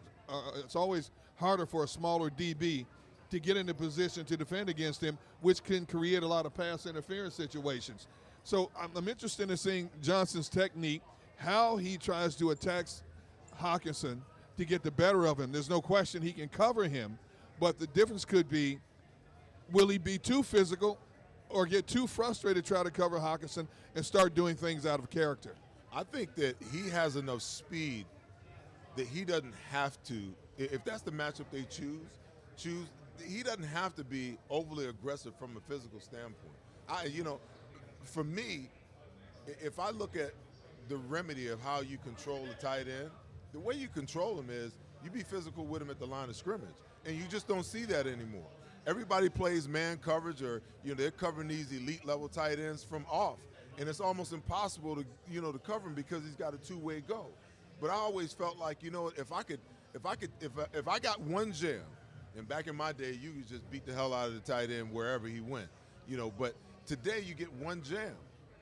it's always harder for a smaller DB to get in a position to defend against him, which can create a lot of pass interference situations. So I'm interested in seeing Johnson's technique, how he tries to attack Hawkinson to get the better of him. There's no question he can cover him, but the difference could be, will he be too physical or get too frustrated to try to cover Hawkinson and start doing things out of character? I think that he has enough speed that he doesn't have to, if that's the matchup they choose, he doesn't have to be overly aggressive from a physical standpoint. For me, if I look at the remedy of how you control the tight end, the way you control him is you be physical with him at the line of scrimmage, and you just don't see that anymore. Everybody plays man coverage, or they're covering these elite level tight ends from off, and it's almost impossible to to cover him because he's got a two-way go. But I always felt like if I got one jam, and back in my day you could just beat the hell out of the tight end wherever he went, but today you get one jam.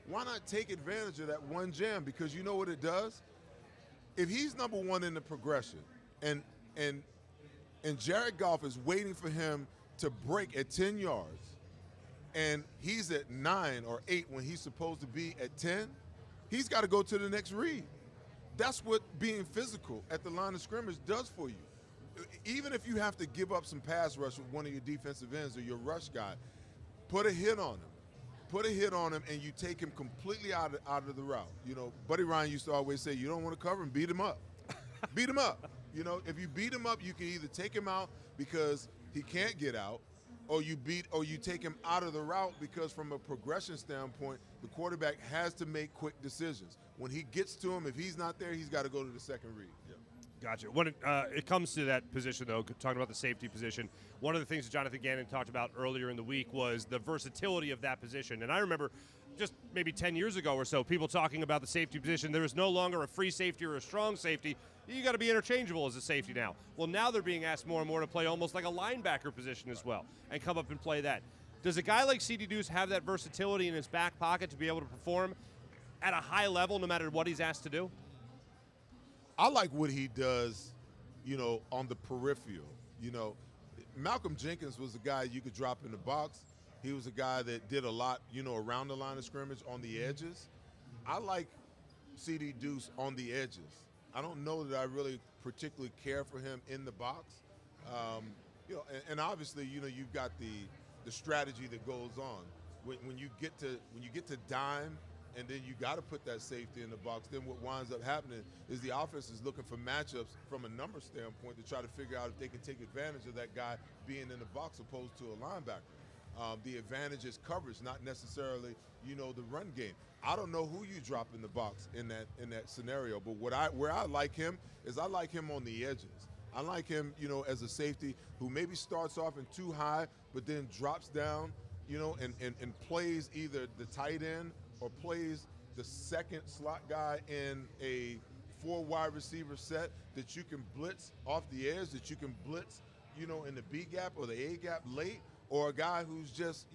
Why not take advantage of that one jam? Because you know what it does? If he's number one in the progression, and Jared Goff is waiting for him to break at 10 yards, and he's at 9 or 8 when he's supposed to be at 10, he's got to go to the next read. That's what being physical at the line of scrimmage does for you. Even if you have to give up some pass rush with one of your defensive ends or your rush guy, put a hit on him. Put a hit on him, and you take him completely out of the route. Buddy Ryan used to always say, you don't want to cover him, beat him up. Beat him up. If you beat him up, you can either take him out because he can't get out, or you take him out of the route because from a progression standpoint, the quarterback has to make quick decisions. When he gets to him, if he's not there, he's got to go to the second read. Yeah. Gotcha. When it comes to that position, though, talking about the safety position, one of the things that Jonathan Gannon talked about earlier in the week was the versatility of that position. And I remember just maybe 10 years ago or so, people talking about the safety position. There is no longer a free safety or a strong safety. You got to be interchangeable as a safety now. Well, now they're being asked more and more to play almost like a linebacker position as well and come up and play that. Does a guy like CD Deuce have that versatility in his back pocket to be able to perform at a high level no matter what he's asked to do? I like what he does, on the peripheral. Malcolm Jenkins was a guy you could drop in the box. He was a guy that did a lot, around the line of scrimmage on the edges. I like CD Deuce on the edges. I don't know that I really particularly care for him in the box. And obviously, you've got the strategy that goes on. When you get to dime, and then you got to put that safety in the box, then what winds up happening is the offense is looking for matchups from a number standpoint to try to figure out if they can take advantage of that guy being in the box opposed to a linebacker. The advantage is coverage, not necessarily, the run game. I don't know who you drop in the box in that scenario, but where I like him is I like him on the edges. I like him, as a safety who maybe starts off in too high, but then drops down, and plays either the tight end or plays the second slot guy in a 4 wide receiver set that you can blitz off the edge, that you can blitz, in the B gap or the A gap late, or a guy who's just,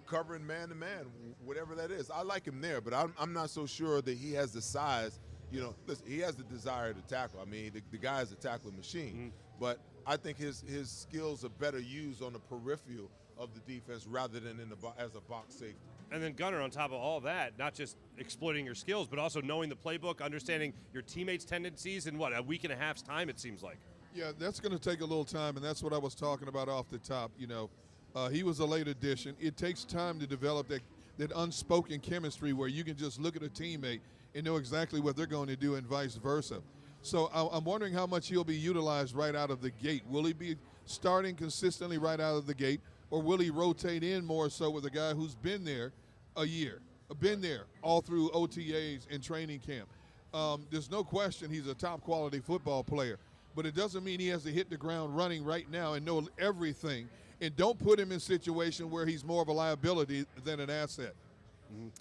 covering man-to-man, whatever that is. I like him there, but I'm not so sure that he has the size. Listen, he has the desire to tackle. I mean, the guy is a tackling machine. But I think his skills are better used on the peripheral of the defense rather than as a box safety. And then, Gunner, on top of all that, not just exploiting your skills, but also knowing the playbook, understanding your teammates' tendencies in, a week and a half's time, it seems like. Yeah, that's going to take a little time, and that's what I was talking about off the top. He was a late addition. It takes time to develop that unspoken chemistry where you can just look at a teammate and know exactly what they're going to do and vice versa. So I'm wondering how much he'll be utilized right out of the gate. Will he be starting consistently right out of the gate, or will he rotate in more so with a guy who's been there a year, been there all through OTAs and training camp? There's no question he's a top quality football player, but it doesn't mean he has to hit the ground running right now and know everything. And don't put him in a situation where he's more of a liability than an asset.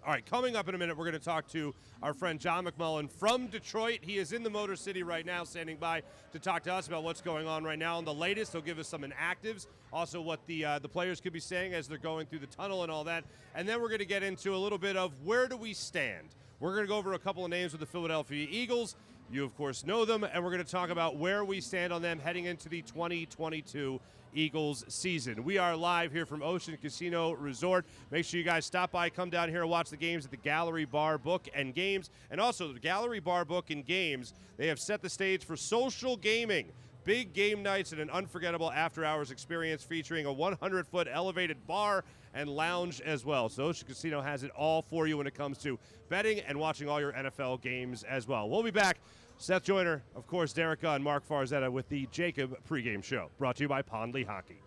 All right, coming up in a minute, we're going to talk to our friend John McMullen from Detroit. He is in the Motor City right now, standing by to talk to us about what's going on right now. And the latest, he'll give us some inactives, also what the players could be saying as they're going through the tunnel and all that. And then we're going to get into a little bit of where do we stand. We're going to go over a couple of names with the Philadelphia Eagles. You, of course, know them, and we're going to talk about where we stand on them heading into the 2022 Eagles season. We are live here from Ocean Casino Resort. Make sure you guys stop by, come down here and watch the games at the Gallery Bar Book and Games. And also, the Gallery Bar Book and Games, they have set the stage for social gaming. Big game nights and an unforgettable after-hours experience featuring a 100-foot elevated bar and lounge as well. So Ocean Casino has it all for you when it comes to betting and watching all your NFL games as well. We'll be back. Seth Joyner, of course, Derek Gunn, Marc Farzetta with the JAKIB pregame show, brought to you by Pondley Hockey.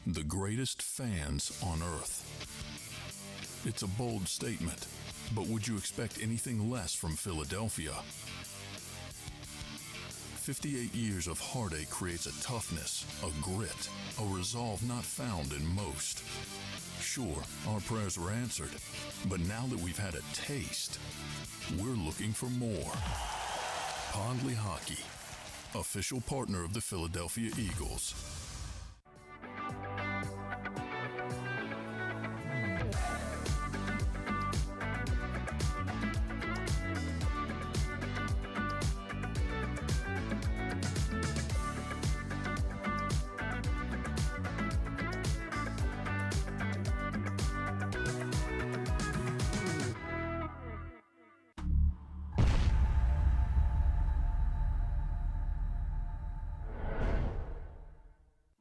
The greatest fans on earth. It's a bold statement, but would you expect anything less from Philadelphia? 58 years of heartache creates a toughness, a grit, a resolve not found in most. Sure, our prayers were answered, but now that we've had a taste, we're looking for more. Pondley Hockey, official partner of the Philadelphia Eagles.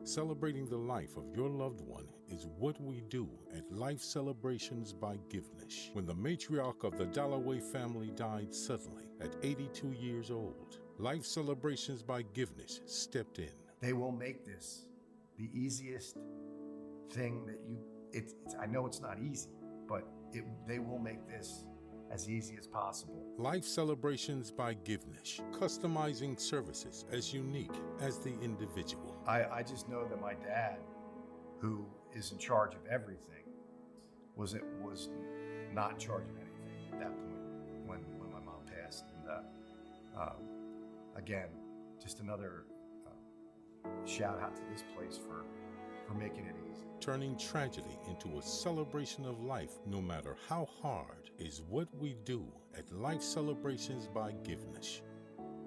Celebrating the life of your loved one is what we do at Life Celebrations by Givnish. When the matriarch of the Dalloway family died suddenly at 82 years old, Life Celebrations by Givnish stepped in. They will make this the easiest thing that I know it's not easy, but they will make this as easy as possible. Life Celebrations by Givnish, customizing services as unique as the individual. I just know that my dad, who is in charge of everything, was not in charge of anything at that point when my mom passed. And again, just another shout out to this place for making it easy. Turning tragedy into a celebration of life, no matter how hard, is what we do at Life Celebrations by Givnish.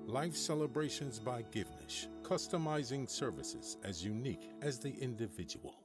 Life Celebrations by Givnish, customizing services as unique as the individual.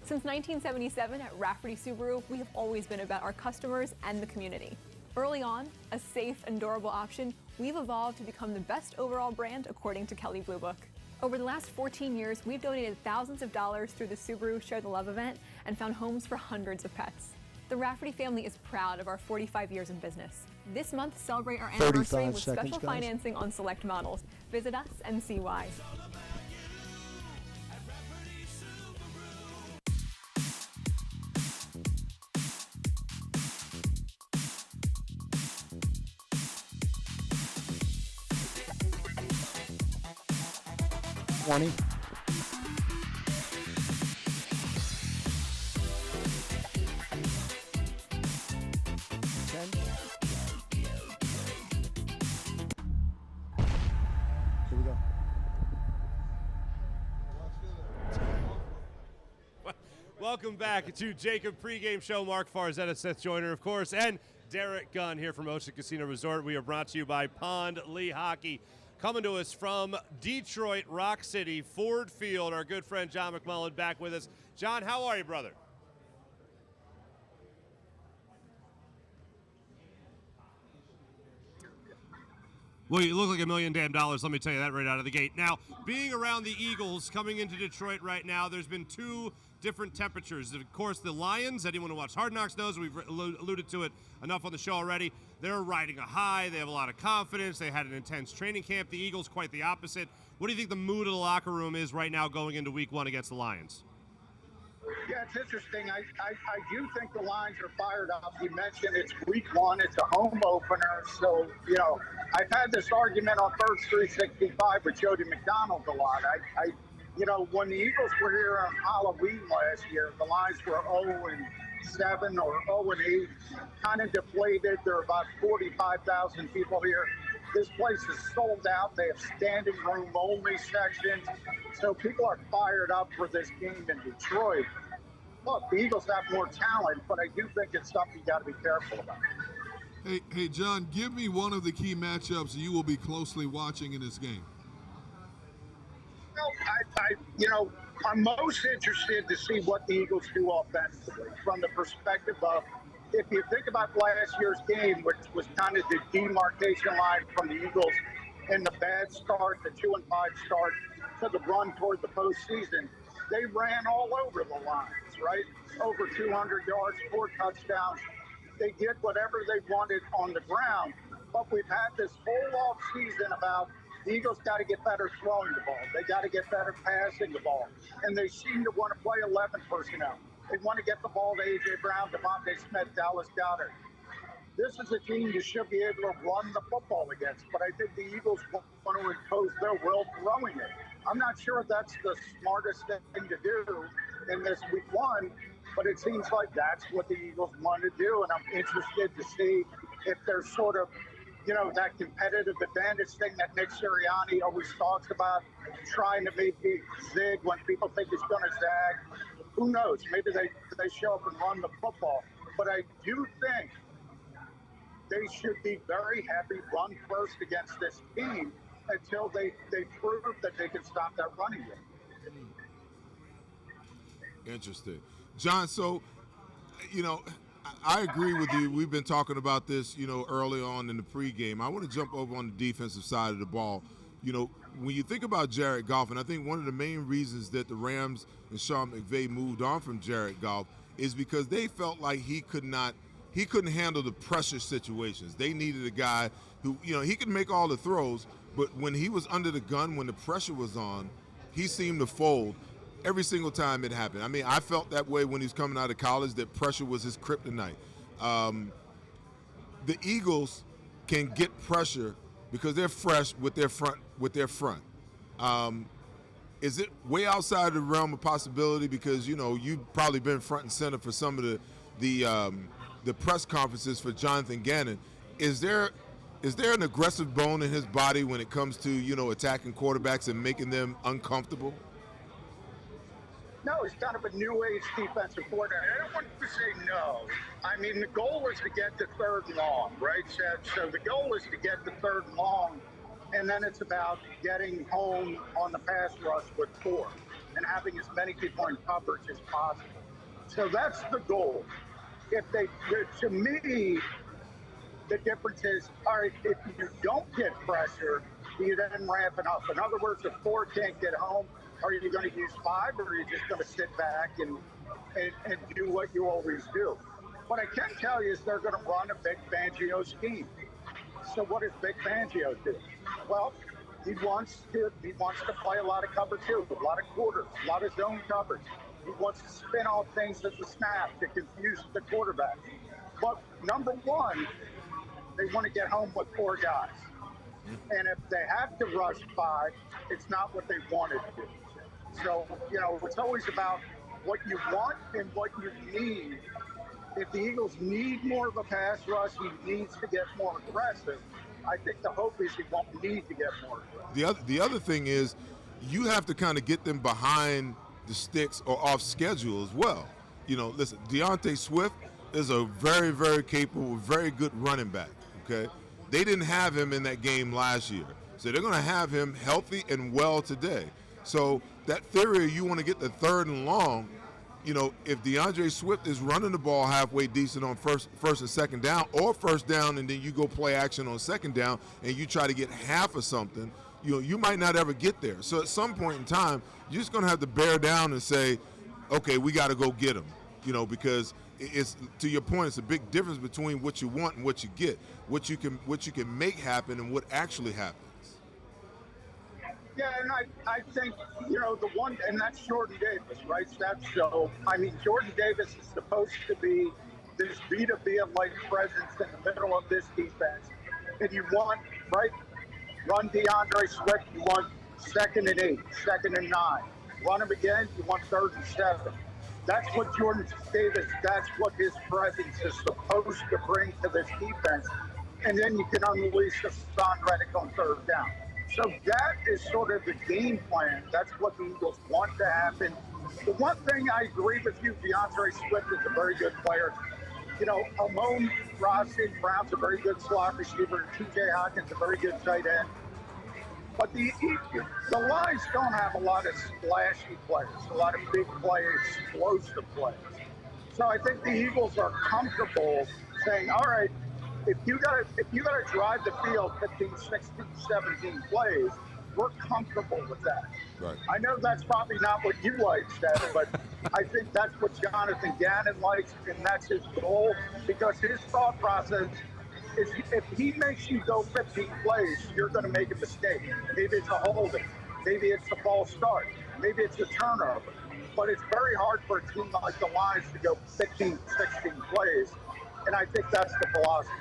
Since 1977 at Rafferty Subaru, we have always been about our customers and the community. Early on, a safe and durable option, we've evolved to become the best overall brand according to Kelley Blue Book. Over the last 14 years, we've donated thousands of dollars through the Subaru Share the Love event and found homes for hundreds of pets. The Rafferty family is proud of our 45 years in business. This month, celebrate our anniversary with special financing on select models. Visit us and see why. Here we go. Welcome back to JAKIB pregame show. Marc Farzetta, Seth Joyner, of course, and Derek Gunn here from Ocean Casino Resort. We are brought to you by Pondley Hockey. Coming to us from Detroit, Rock City, Ford Field, our good friend John McMullen back with us. John, how are you, brother? Well, you look like $1 million, let me tell you that right out of the gate. Now, being around the Eagles, coming into Detroit right now, there's been two different temperatures. Of course, the Lions, anyone who watched Hard Knocks knows, we've alluded to it enough on the show already, they're riding a high, they have a lot of confidence, they had an intense training camp. The Eagles, quite the opposite. What do you think the mood of the locker room is right now going into week 1 against the Lions? Yeah, it's interesting. I do think the Lions are fired up. You mentioned it's week 1. It's a home opener. So, I've had this argument on First 365 with Jody McDonald a lot. When the Eagles were here on Halloween last year, the Lions were 0-7 or 0-8, kind of deflated. There are about 45,000 people here. This place is sold out. They have standing room only sections. So people are fired up for this game in Detroit. Look, the Eagles have more talent, but I do think it's something you got to be careful about. Hey, John, give me one of the key matchups you will be closely watching in this game. I'm most interested to see what the Eagles do offensively from the perspective of, if you think about last year's game, which was kind of the demarcation line from the Eagles in the bad start, the 2-5 start, to the run toward the postseason, they ran all over the Lions, right? Over 200 yards, 4 touchdowns. They did whatever they wanted on the ground. But we've had this whole off season about the Eagles got to get better throwing the ball. They got to get better passing the ball. And they seem to want to play 11 personnel. They want to get the ball to A.J. Brown, Devontae Smith, Dallas Goedert. This is a team you should be able to run the football against. But I think the Eagles want to impose their will throwing it. I'm not sure if that's the smartest thing to do in this week 1, but it seems like that's what the Eagles want to do. And I'm interested to see if there's sort of, that competitive advantage thing that Nick Sirianni always talks about, trying to maybe zig when people think he's going to zag. Who knows? Maybe they show up and run the football. But I do think they should be very heavy run first against this team until they prove that they can stop that running game. Interesting. John, so, I agree with you. We've been talking about this, early on in the pregame. I want to jump over on the defensive side of the ball. When you think about Jared Goff, and I think one of the main reasons that the Rams and Sean McVay moved on from Jared Goff is because they felt like he couldn't handle the pressure situations. They needed a guy who, he could make all the throws, but when he was under the gun, when the pressure was on, he seemed to fold every single time it happened. I mean, I felt that way when he was coming out of college, that pressure was his kryptonite. The Eagles can get pressure because they're fresh with their front. Is it way outside the realm of possibility? Because you've probably been front and center for some of the press conferences for Jonathan Gannon. Is there an aggressive bone in his body when it comes to attacking quarterbacks and making them uncomfortable? No, he's kind of a new age defensive coordinator. I don't want to say no. I mean, the goal is to get to 3rd and long, right, Seth? So the goal is to get to 3rd and long, and then it's about getting home on the pass rush with 4 and having as many people in coverage as possible. So that's the goal. To me, the difference is, all right, if you don't get pressure, you then ramp it up. In other words, if 4 can't get home, are you going to use 5, or are you just going to sit back and do what you always do? What I can tell you is they're going to run a Vic Fangio scheme. So what does Vic Fangio do? Well, he wants to play a lot of cover 2, a lot of quarters, a lot of zone coverage. He wants to spin off things at the snap to confuse the quarterback. But number 1, they want to get home with 4 guys. And if they have to rush 5, it's not what they wanted to do. So, it's always about what you want and what you need. If the Eagles need more of a pass rush, he needs to get more aggressive. I think the hope is he won't need to get more aggressive. The other thing is you have to kind of get them behind the sticks or off schedule as well. Listen, DeAndre Swift is a very, very capable, very good running back, okay? They didn't have him in that game last year. So they're going to have him healthy and well today. So that theory, you want to get the 3rd and long, you know, if DeAndre Swift is running the ball halfway decent on first and second down, or first down and then you go play action on second down and you try to get half of something, you know, you might not ever get there. So at some point in time, you're just going to have to bear down and say, okay, we got to go get him, you know, because it's, to your point, it's a big difference between what you want and what you get, what you can make happen and what actually happens. Yeah, and I think, you know, the one, and that's Jordan Davis, right, Seth? So, I mean, Jordan Davis is supposed to be this Vita-like presence in the middle of this defense. And you want, right, run DeAndre Swift, you want 2nd and 8, 2nd and 9. Run him again, you want 3rd and 7. That's what Jordan Davis, that's what his presence is supposed to bring to this defense. And then you can unleash Hassan Reddick on 3rd down. So that is sort of the game plan. That's what the Eagles want to happen. The one thing I agree with you, DeAndre Swift is a very good player. You know, Amon Rossi Brown's a very good slot receiver. T.J. Hawkins a very good tight end. But the Lions don't have a lot of splashy players, a lot of big players, explosive players. So I think the Eagles are comfortable saying, all right, if you gotta drive the field 15, 16, 17 plays, we're comfortable with that. Right. I know that's probably not what you like, Seth, but I think that's what Jonathan Gannon likes, and that's his goal, because his thought process is if he makes you go 15 plays, you're going to make a mistake. Maybe it's a holding. Maybe it's a false start. Maybe it's a turnover. But it's very hard for a team like the Lions to go 15, 16 plays, and I think that's the philosophy.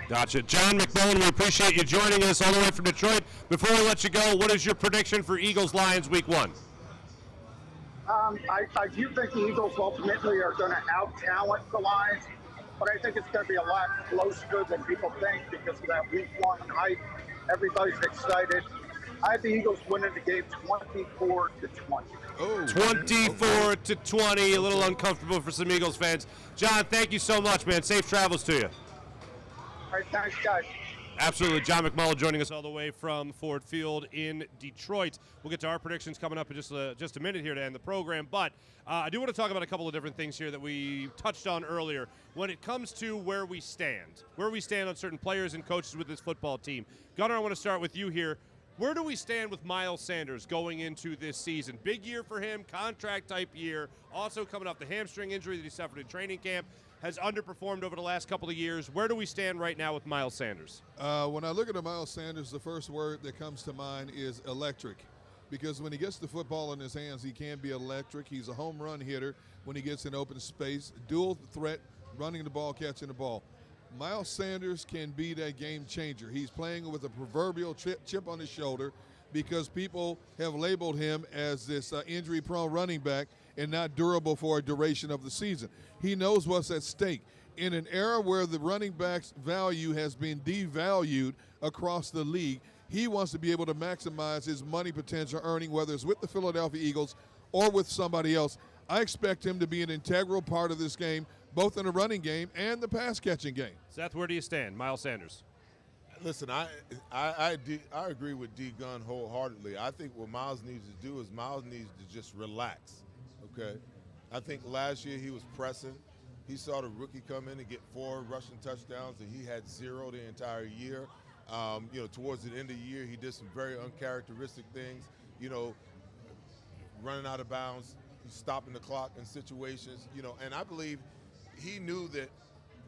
Gotcha. John McMullen, we appreciate you joining us all the way from Detroit. Before we let you go, what is your prediction for Eagles-Lions Week 1? I do think the Eagles ultimately are going to out-talent the Lions, but I think it's going to be a lot closer than people think because of that Week 1 hype. Everybody's excited. I have the Eagles winning the game 24-20. Oh, 24-20, a little uncomfortable for some Eagles fans. John, thank you so much, man. Safe travels to you. All right, thanks, guys. Absolutely. John McMullen joining us all the way from Ford Field in Detroit. We'll get to our predictions coming up in just a minute here to end the program. But I do want to talk about a couple of different things here that we touched on earlier when it comes to where we stand on certain players and coaches with this football team. Gunnar, I want to start with you here. Where do we stand with Miles Sanders going into this season? Big year for him, contract-type year. Also coming off the hamstring injury that he suffered in training camp. Has underperformed over the last couple of years. Where do we stand right now with Miles Sanders? When I look at Miles Sanders, the first word that comes to mind is electric. Because when he gets the football in his hands, he can be electric. He's a home run hitter when he gets in open space. Dual threat, running the ball, catching the ball. Miles Sanders can be that game changer. He's playing with a proverbial chip on his shoulder because people have labeled him as this injury-prone running back and not durable for a duration of the season. He knows what's at stake. In an era where the running back's value has been devalued across the league, he wants to be able to maximize his money potential earning, whether it's with the Philadelphia Eagles or with somebody else. I expect him to be an integral part of this game, both in the running game and the pass-catching game. Seth, where do you stand? Miles Sanders. Listen, I agree with D. Gunn wholeheartedly. I think what Miles needs to do is Miles needs to just relax, okay? I think last year he was pressing. He saw the rookie come in and get 4 rushing touchdowns, and he had 0 the entire year. Towards the end of the year, he did some very uncharacteristic things, running out of bounds, stopping the clock in situations, and I believe he knew that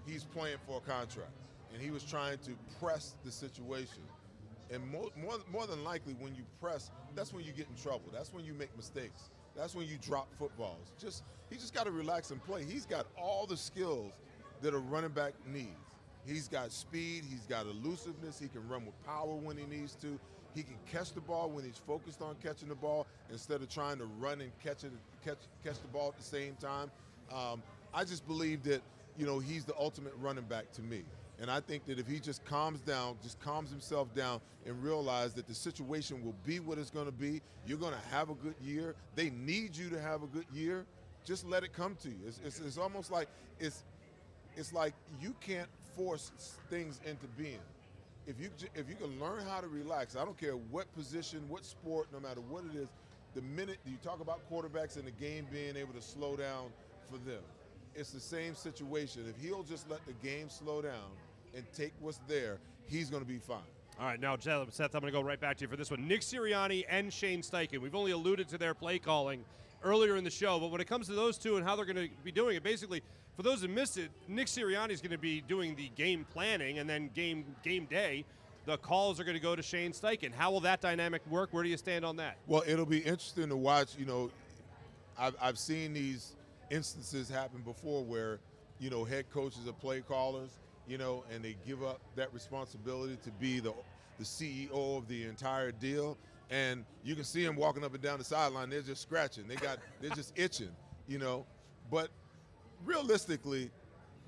he's playing for a contract, and he was trying to press the situation. And more than likely, when you press, that's when you get in trouble. That's when you make mistakes. That's when you drop footballs. He just got to relax and play. He's got all the skills that a running back needs. He's got speed. He's got elusiveness. He can run with power when he needs to. He can catch the ball when he's focused on catching the ball instead of trying to run and catch the ball at the same time. I just believe that, he's the ultimate running back to me. And I think that if he just calms himself down and realize that the situation will be what it's going to be, you're going to have a good year. They need you to have a good year. Just let it come to you. It's almost like it's like you can't force things into being. If you can learn how to relax, I don't care what position, what sport, no matter what it is, the minute you talk about quarterbacks and the game being able to slow down for them, it's the same situation. If he'll just let the game slow down and take what's there, he's going to be fine. All right, now, Seth, I'm going to go right back to you for this one. Nick Sirianni and Shane Steichen. We've only alluded to their play calling earlier in the show, but when it comes to those two and how they're going to be doing it, basically, for those who missed it, Nick Sirianni is going to be doing the game planning, and then game day, the calls are going to go to Shane Steichen. How will that dynamic work? Where do you stand on that? Well, it'll be interesting to watch. You know, I've seen these instances happen before where, you know, head coaches are play callers, you know, and they give up that responsibility to be the CEO of the entire deal. And you can see them walking up and down the sideline. They're just scratching. They're just itching, you know. But realistically,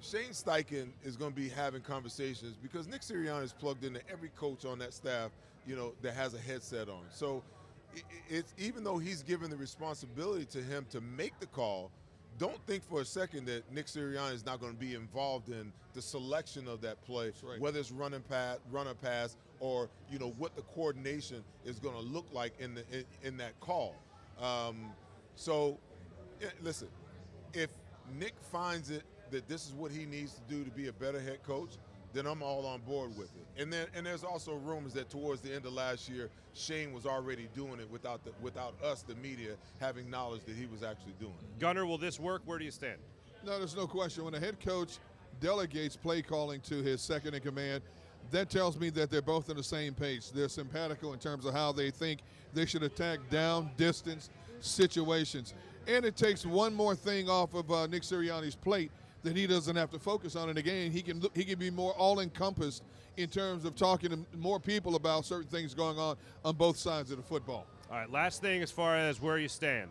Shane Steichen is going to be having conversations because Nick Sirianni is plugged into every coach on that staff, you know, that has a headset on. So it's even though he's given the responsibility to him to make the call, don't think for a second that Nick Sirianni is not going to be involved in the selection of that play, right, whether it's run or pass, or, you know, what the coordination is going to look like in that call. Listen, if Nick finds it that this is what he needs to do to be a better head coach, then I'm all on board with it. And there's also rumors that towards the end of last year, Shane was already doing it without us, the media, having knowledge that he was actually doing it. Gunnar, will this work? Where do you stand? No, there's no question. When a head coach delegates play calling to his second in command, that tells me that they're both on the same page. They're simpatico in terms of how they think they should attack down, distance, situations. And it takes one more thing off of Nick Sirianni's plate that he doesn't have to focus on. And again, he can be more all-encompassed in terms of talking to more people about certain things going on both sides of the football. All right, last thing as far as where you stand.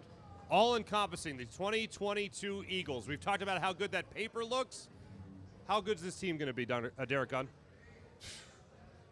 All-encompassing, the 2022 Eagles. We've talked about how good that paper looks. How good is this team going to be, Derek Gunn?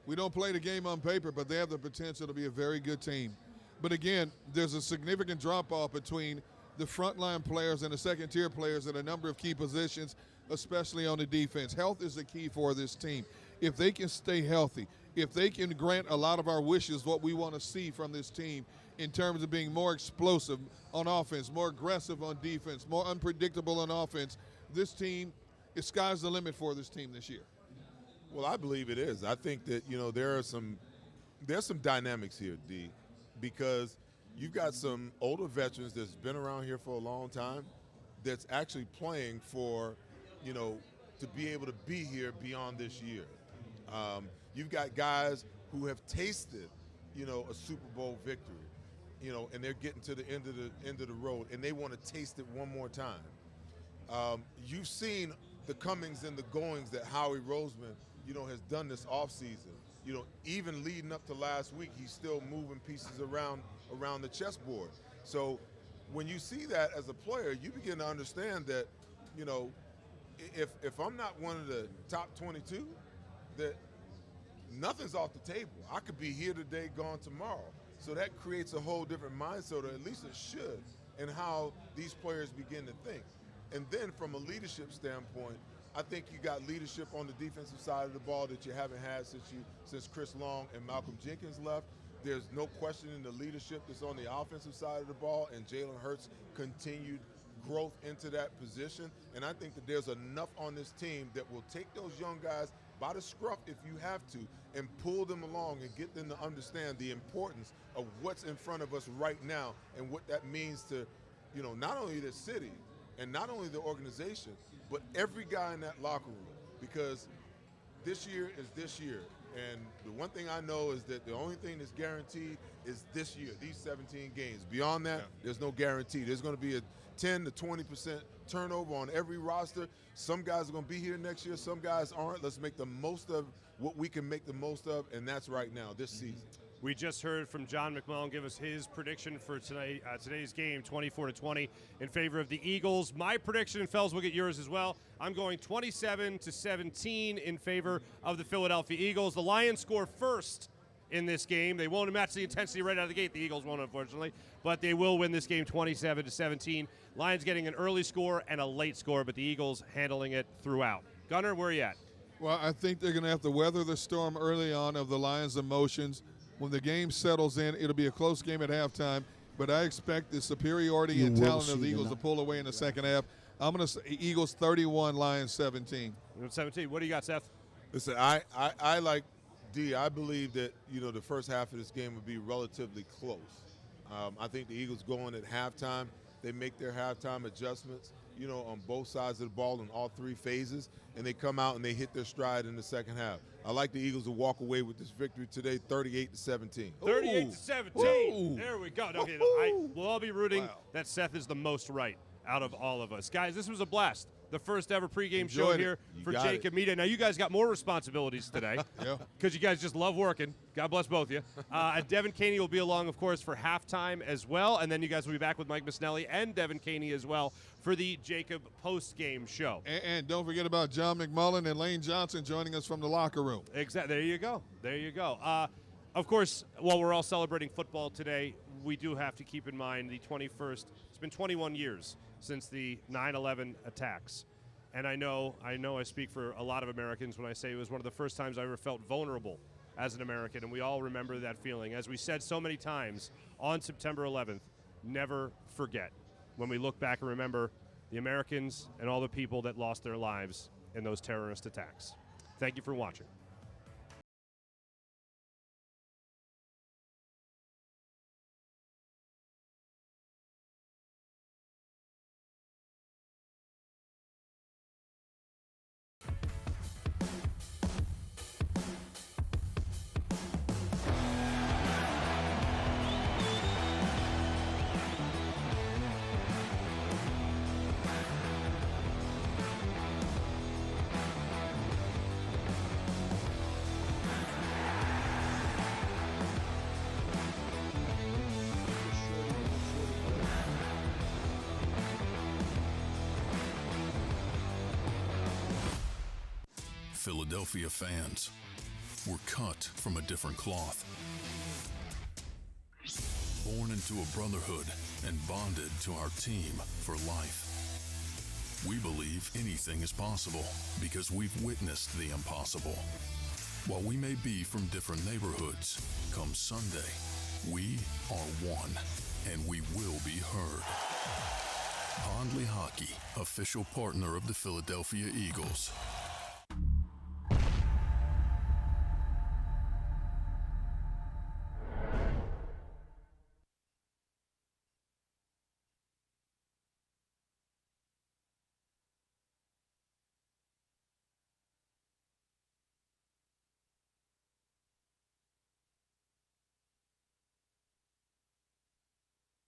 We don't play the game on paper, but they have the potential to be a very good team. But again, there's a significant drop-off between the frontline players and the second-tier players at a number of key positions, especially on the defense. Health is the key for this team. If they can stay healthy, if they can grant a lot of our wishes, what we want to see from this team in terms of being more explosive on offense, more aggressive on defense, more unpredictable on offense, this team, the sky's the limit for this team this year. Well, I believe it is. I think that, you know, there's some dynamics here, D, because you've got some older veterans that's been around here for a long time that's actually playing for, you know, to be able to be here beyond this year. You've got guys who have tasted, you know, a Super Bowl victory, you know, and they're getting to the end of the road, and they want to taste it one more time. You've seen the comings and the goings that Howie Roseman, you know, has done this offseason. You know, even leading up to last week, he's still moving pieces around the chessboard. So when you see that as a player, you begin to understand that, you know, if I'm not one of the top 22, that nothing's off the table. I could be here today, gone tomorrow. So that creates a whole different mindset, or at least it should, in how these players begin to think. And then from a leadership standpoint, I think you got leadership on the defensive side of the ball that you haven't had since Chris Long and Malcolm Jenkins left. There's no questioning the leadership that's on the offensive side of the ball, and Jalen Hurts continued growth into that position. And I think that there's enough on this team that will take those young guys by the scruff if you have to, and pull them along and get them to understand the importance of what's in front of us right now and what that means to, you know, not only the city and not only the organization, but every guy in that locker room, because this year is this year. And the one thing I know is that the only thing that's guaranteed is this year, these 17 games. Beyond that, there's no guarantee. There's going to be a 10 to 20% turnover on every roster. Some guys are going to be here next year. Some guys aren't. Let's make the most of what we can make the most of, and that's right now, this season. We just heard from John McMullen give us his prediction for today's game, 24-20 in favor of the Eagles. My prediction, and Fells, we'll get yours as well. I'm going 27-17 in favor of the Philadelphia Eagles. The Lions score first in this game. They won't match the intensity right out of the gate. The Eagles won't, unfortunately, but they will win this game 27-17. Lions getting an early score and a late score, but the Eagles handling it throughout. Gunnar, where are you at? Well, I think they're going to have to weather the storm early on of the Lions' emotions. When the game settles in, it'll be a close game at halftime. but I expect the superiority and talent of the Eagles to pull away in the second half. I'm going to say Eagles 31, Lions 17. 17. What do you got, Seth? Listen, I like D. I believe that, the first half of this game would be relatively close. I think the Eagles go in at halftime. They make their halftime adjustments, on both sides of the ball in all three phases, and they come out and they hit their stride in the second half. I like the Eagles to walk away with this victory today, 38-17. 38-17. There we go. Okay, we'll all be rooting that Seth is the most right out of all of us. Guys, this was a blast. The first ever pregame show here for JAKIB Media. Now, you guys got more responsibilities today because you guys just love working. God bless both of you. And Devin Caney will be along, of course, for halftime as well. And then you guys will be back with Mike Misnelli and Devin Caney as well for the JAKIB postgame show. And don't forget about John McMullen and Lane Johnson joining us from the locker room. Exactly. There you go. There you go. Of course, while we're all celebrating football today, we do have to keep in mind the 21st. It's been 21 years since the 9/11 attacks. And I know I speak for a lot of Americans when I say it was one of the first times I ever felt vulnerable as an American, and we all remember that feeling. As we said so many times on September 11th, never forget when we look back and remember the Americans and all the people that lost their lives in those terrorist attacks. Thank you for watching. Philadelphia fans were cut from a different cloth. Born into a brotherhood and bonded to our team for life. We believe anything is possible because we've witnessed the impossible. While we may be from different neighborhoods, come Sunday, we are one, and we will be heard. Pondley Hockey, official partner of the Philadelphia Eagles.